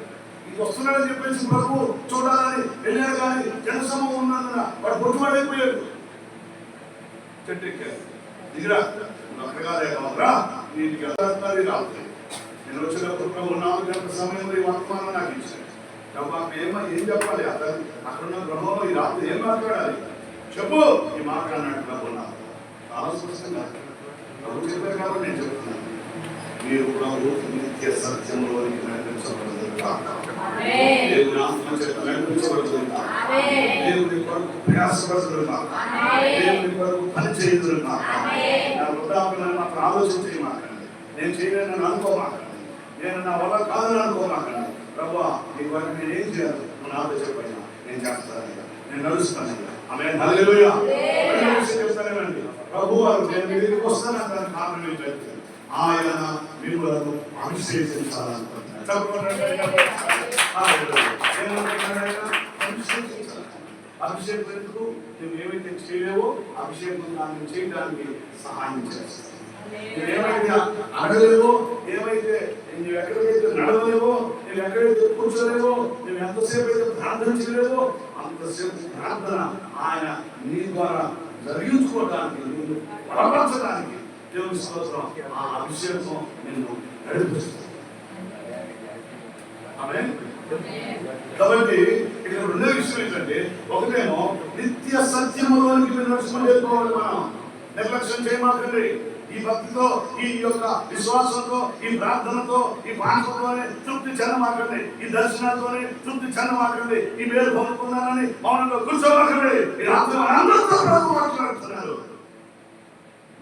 ఇది వస్తున్నాడని చెప్పేసి ప్రభు చూడాలని వెళ్ళాడు, కానీ జనసమూహం ఉన్నందున వాడు పొట్టుబడైపోయాడు. చెట్టు ఎక్కాడు, దిగిరా అక్కడగానే కావరా నీటికి వెళ్తారు రావుతాయి. నేను వచ్చినప్పుడు ప్రభు 4 గంటల సమయంలో ఈ వర్తమానం నాకు ఇచ్చాడు. ఏం చెప్పాలి? అతను అక్కడున్న బ్రహ్మలో ఈ రాత్రి ఏం మాట్లాడాలి చెప్పు. ఈ మాట్లాడినట్టు ప్రభు నాకు చాలా స్పష్టంగా ప్రభు చెప్పారు కాబట్టి నేను చెప్తున్నాను. మీరు ప్రభు నిత్య సత్యంలోనికి నడిపించబడుతుంది కాక, దేవుని ఆత్మ చేత నడిపించబడుతుంది కాక, దేవుని కొరకు ప్రయాసపడుతుంది కాక, దేవుని కొరకు పని చేయుదురు కాక. నా వృద్ధాపన మాత్రం ఆలోచించి మాకండి, నేను చేయలేనని అనుకోమాకండి, నేను నా వల్ల కాదని అనుకోమాకండి. ప్రభు నీ కొరకు నేను ఏం చేయాలి నువ్వు నాతో చెప్పైనా నేను చేస్తానయ్యా, నేను నడుస్తానయ్యా. ఆమేన్ హల్లెలూయా. చెప్తానేమండి ప్రభు వారు నేను మీ దగ్గరికి వస్తాను దానికి కారణం ఏంటంటే ఆయన మిమ్మల్ని అభిషేకించాలనుకుంటున్నాడు. అభిషేకం ఎందుకు? నువ్వు ఏమైతే చేయలేవో అభిషేకం దాన్ని చేయడానికి సహాయం చేస్తాను. నువ్వు ఏమైతే అడగలేవో, ఏమైతే నువ్వు ఎక్కడికైతే నడవలేవో, నువ్వు ఎక్కడైతే కూర్చోలేవో, నువ్వు ఎంతసేపు అయితే ప్రార్థన చేయలేవో అంతసేపు ప్రార్థన ఆయన నీ ద్వారా జరిగించుకోవడానికి, నిన్ను బలపరచడానికి దేవుని స్తోత్రం ఆ అభిషేకం నిన్ను నడిపిస్తుంది. ఆమేన్. కాబట్టి ఇక్కడ రెండో విషయం ఏంటంటే, ఒకటేమో నిత్య సత్యములోనికి మీరు నడుచుకుని వెళ్ళిపోవాలి. మనం నిర్లక్ష్యం చేయమాకండి. ఈ భక్తితో, ఈ యొక్క విశ్వాసంతో, ఈ ప్రార్థనతో, ఈ పాఠంతోనే తృప్తి చెందమాకండి, ఈ దర్శనాలతోనే తృప్తి చెందమాకండి, ఈ మేలు పొందుకున్నానని మౌనంగా కూర్చోమాకండి. ఈ రాత్రి అందరితో మాట్లాడుతున్నారు.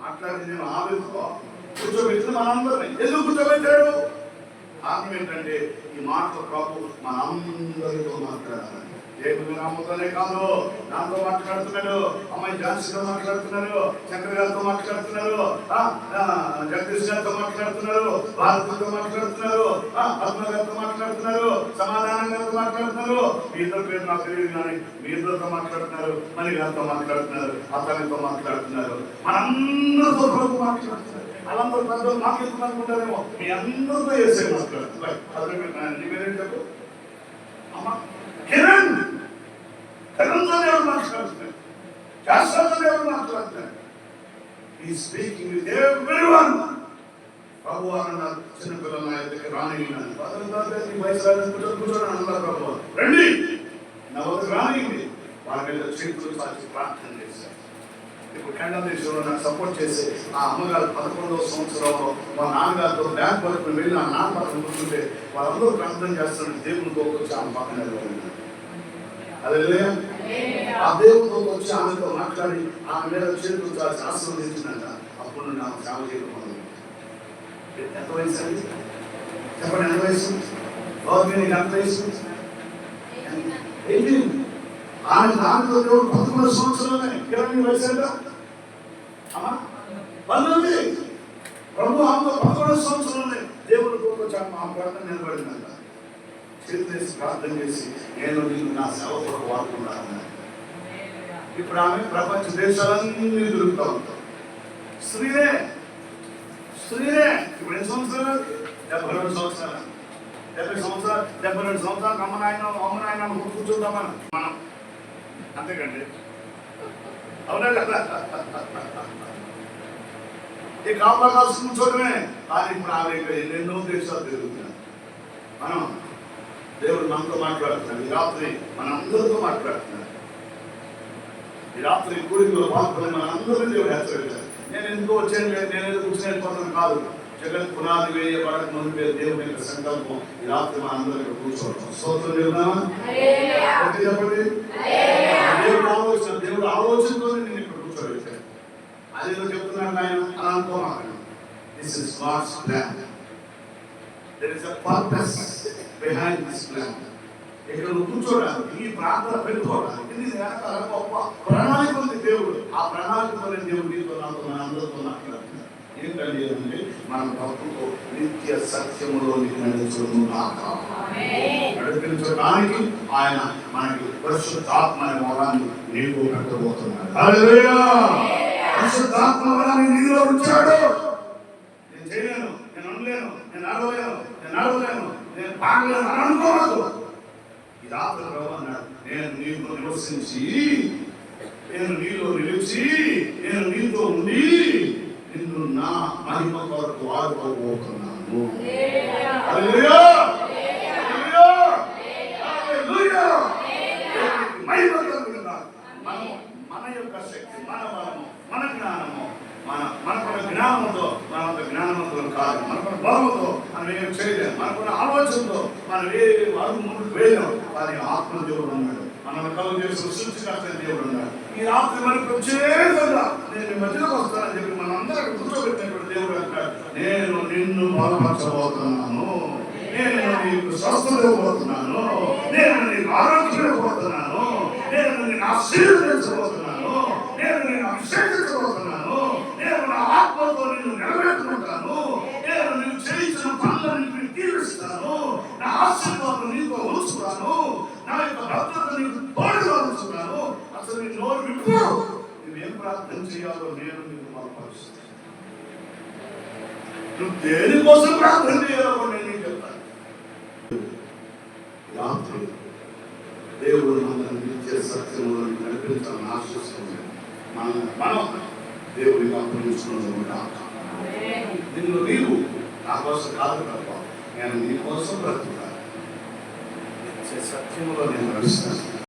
మాట్లాడింది నేను ఆవేదతో కూర్చోబెట్టింది మనందరినీ. ఎందుకు కూర్చోబెట్టాడు? కారణం ఏంటంటే ఈ మాటలు ప్రభు మనందరితో మాట్లాడాలి. దేవుని నామతోనే కాదు, నాతో మాట్లాడుతున్నాడు, అమ్మాయి ఝాన్సీతో మాట్లాడుతున్నారు, చక్ర గారితో మాట్లాడుతున్నారు, జగదీష్ గారితో మాట్లాడుతున్నారు, భారతితో మాట్లాడుతున్నారు, పద్మ గారితో మాట్లాడుతున్నారు, సమాధానం గారితో మాట్లాడుతున్నారు. మీ ఇద్దరు పేరు నాకు తెలియదు కానీ మీ ఇద్దరితో మాట్లాడుతున్నారు, మణి గారితో మాట్లాడుతున్నారు, అతనితో మాట్లాడుతున్నారు, మనందరితో ప్రభు మాట్లాడుతున్నారు. వాళ్ళందరూ పెద్దలు మాట్లాడుతున్నారు అనుకుంటారేమో, మీ అందరితో వేసే మాట్లాడుతున్నారు. అతను నీ పేరేం చెప్పు అమ్మ కిరణ్. కిరణ్తో ఎవరు మాట్లాడుతున్నారు, శాస్త్రంతో ఎవరు మాట్లాడుతున్నారు. ఈ స్పీకింగ్ విత్ ఎవ్రీవన్. ప్రభు అన్నారు చిన్నపిల్లలు నా దగ్గర రానియని, నీ వయసు కూర్చొని అన్నారు ప్రభు రండి నా వద్ద రానియండి. వాళ్ళ మీద చేతులు చాచి ప్రార్థన చేశారు. ఇప్పుడు కెనడా దేశంలో నాకు సపోర్ట్ చేసి ఆ అమ్మగారు 11వ సంవత్సరంలో మా నాన్నగారితో బ్యాంక్ వరకు వెళ్ళి ఆ నాన్న పక్కన కూర్చుంటే వాళ్ళందరూ ప్రార్థన చేస్తున్నారు. దేవుని గోకొచ్చి ఆమె పక్కన హల్లెలూయా. ఆ దేవుడితో వచ్చి ఆమెతో మాట్లాడి ఆమె మీద చేతులు చాచి ఆశీర్వదించిందంట. అప్పుడు నుండి ఆమె సేవ చేయడం మొదలుపెట్టింది. ఎంత వయసు అండి చెప్పండి, ఎంత వయసు? నీకు ఎంత వయసు? 18. ఆమె దానితో దేవుడు 11 సంవత్సరాలే. 20 వయసు ఎంత? 19. ప్రభు ఆమెతో 11 సంవత్సరాలే దేవుడితో వచ్చి ఆమె ప్రార్థన నిలబడిందంట. చేతులేసి ప్రార్థన చేసి నేను నీకు నా సేవ కొరకు వాడుకున్నాను. ఇప్పుడు ఆమె ప్రపంచ దేశాలన్నీ దొరుకుతూ ఉంటాం. స్త్రీలే ఇప్పుడు ఎన్ని సంవత్సరాలు? 72 సంవత్సరాలు. 72 సంవత్సరాలకు అమ్మ నాయన కూర్చుంటాం మనం. అంతేకండి, అవునా కదా? ఈ కాపలా కాల్సి కూర్చోవడమే. కానీ ఇప్పుడు ఆమె ఎన్నెన్నో దేశాలు తిరుగుతున్నాం. మనం దేవుడు మనతో మాట్లాడుతున్నాడు. ఈ రాత్రి మన అందరితో మాట్లాడుతున్నాడు. ఈ రాత్రి కూడికలో పాల్గొని మన అందరినీ దేవుడు హెచ్చరించారు. నేను ఎందుకో వచ్చాను లేదు, నేను ఎందుకు కూర్చునే కాదు. జగన్ పునాది వేయబడక ముందు దేవుని యొక్క సంకల్పం ఈ రాత్రి మన అందరికీ కూర్చోవడం. స్తోత్రం చెప్తామా? చెప్పండి. దేవుడు ఆలోచనతో నేను ఇక్కడ కూర్చోబెట్టాను. అదేదో చెప్తున్నాడు ఆయన అనంతో మాట్లాడు. This is God's plan. There is a purpose behind this plan. ఇక్కడ నువ్వు కూర్చోడానికి, ఈ ప్రార్థన పెట్టుకోవడానికి నీ వెనకాల గొప్ప ప్రణాళిక ఉంది. దేవుడు ఆ ప్రణాళికతోనే దేవుడు నీతో నాతో మన అందరితో మాట్లాడుతున్నాడు. ఏంటంటే ఏంటంటే మన భక్తులతో నిత్య సత్యములోనికి నడిపించడానికి ఆయన మనకి పరిశుద్ధాత్మ అనే వరాన్ని నీకు పెట్టబోతున్నాడు. హల్లెలూయా. పరిశుద్ధాత్మ వరాన్ని నీలో ఉంచాడు. నేను చేయలేను, నేను అనలేను, నేను నడవలేను, నేను పాడలేను అని అనుకోవద్దు. ఈ రాత్రి ప్రభు అన్నాడు, నేను నీతో నివసించి, నేను నీలో నిలిచి, నేను నీతో ఉండి నిన్ను నా మహిమ కొరకు వాడుకోబోతున్నాను. హల్లెలూయా. మహిమ కలుగుతున్నాను. మన యొక్క శక్తి, మన బలము, మన జ్ఞానము, మనకున్న జ్ఞానంతో మనంత జ్ఞానవంతులు కాదు. మనకున్న బలముతో మనం ఏం చేయలేము. మనకున్న ఆలోచనతో మనం ఏ అడుగు ముందుకు వేయలేము. కానీ ఆత్మ దేవుడు ఉన్నాడు. మనల్ని కలుగు చేసిన సృష్టికర్త దేవుడు ఉన్నాడు. ఈ రాత్రి మనకు ప్రత్యేకంగా నేను మీ మధ్యలోకి వస్తానని చెప్పి మనందరూ కూర్చోబెట్టినటువంటి దేవుడు అంటాడు, నేను నిన్ను బలపరచబోతున్నాను, నేను నీకు స్వస్థత ఇవ్వబోతున్నాను, నేను నీకు ఆరోగ్యం ఇవ్వబోతున్నాను, నేను నిన్ను ఆశీర్వదించబోతున్నాను, నేను నిన్ను అభిషేకించబోతున్నాను, నేను నా ఆత్మతో నిన్ను నిలబెట్టుకుంటాను, నేను నీవు చేయించిన పనులను తీరుస్తాను, నా ఆశీర్వాదం నీతో ఉంచుతాను, నా యొక్క భద్రత నీకు తోడుగా ఉంచుతాను. అసలు నీ నోరు విప్పు, నువ్వేం ప్రార్థన చేయాలో నేను నీకు బలపరుస్తాను. నువ్వు దేనికోసం ప్రార్థన చేయాలో నేను నీకు చెప్తాను. రాత్రి దేవుడు మనల్ని నిత్య సత్యంలో నడిపించాలని ఆశిస్తున్నాడు. మనం దేవుడిని అప్పగించుకున్నాడు. నిన్ను నీవు నా కోసం కాదు తప్ప, నేను నీ కోసం బ్రతుకుతాను. నిత్య సత్యంలో నేను నడుస్తాను.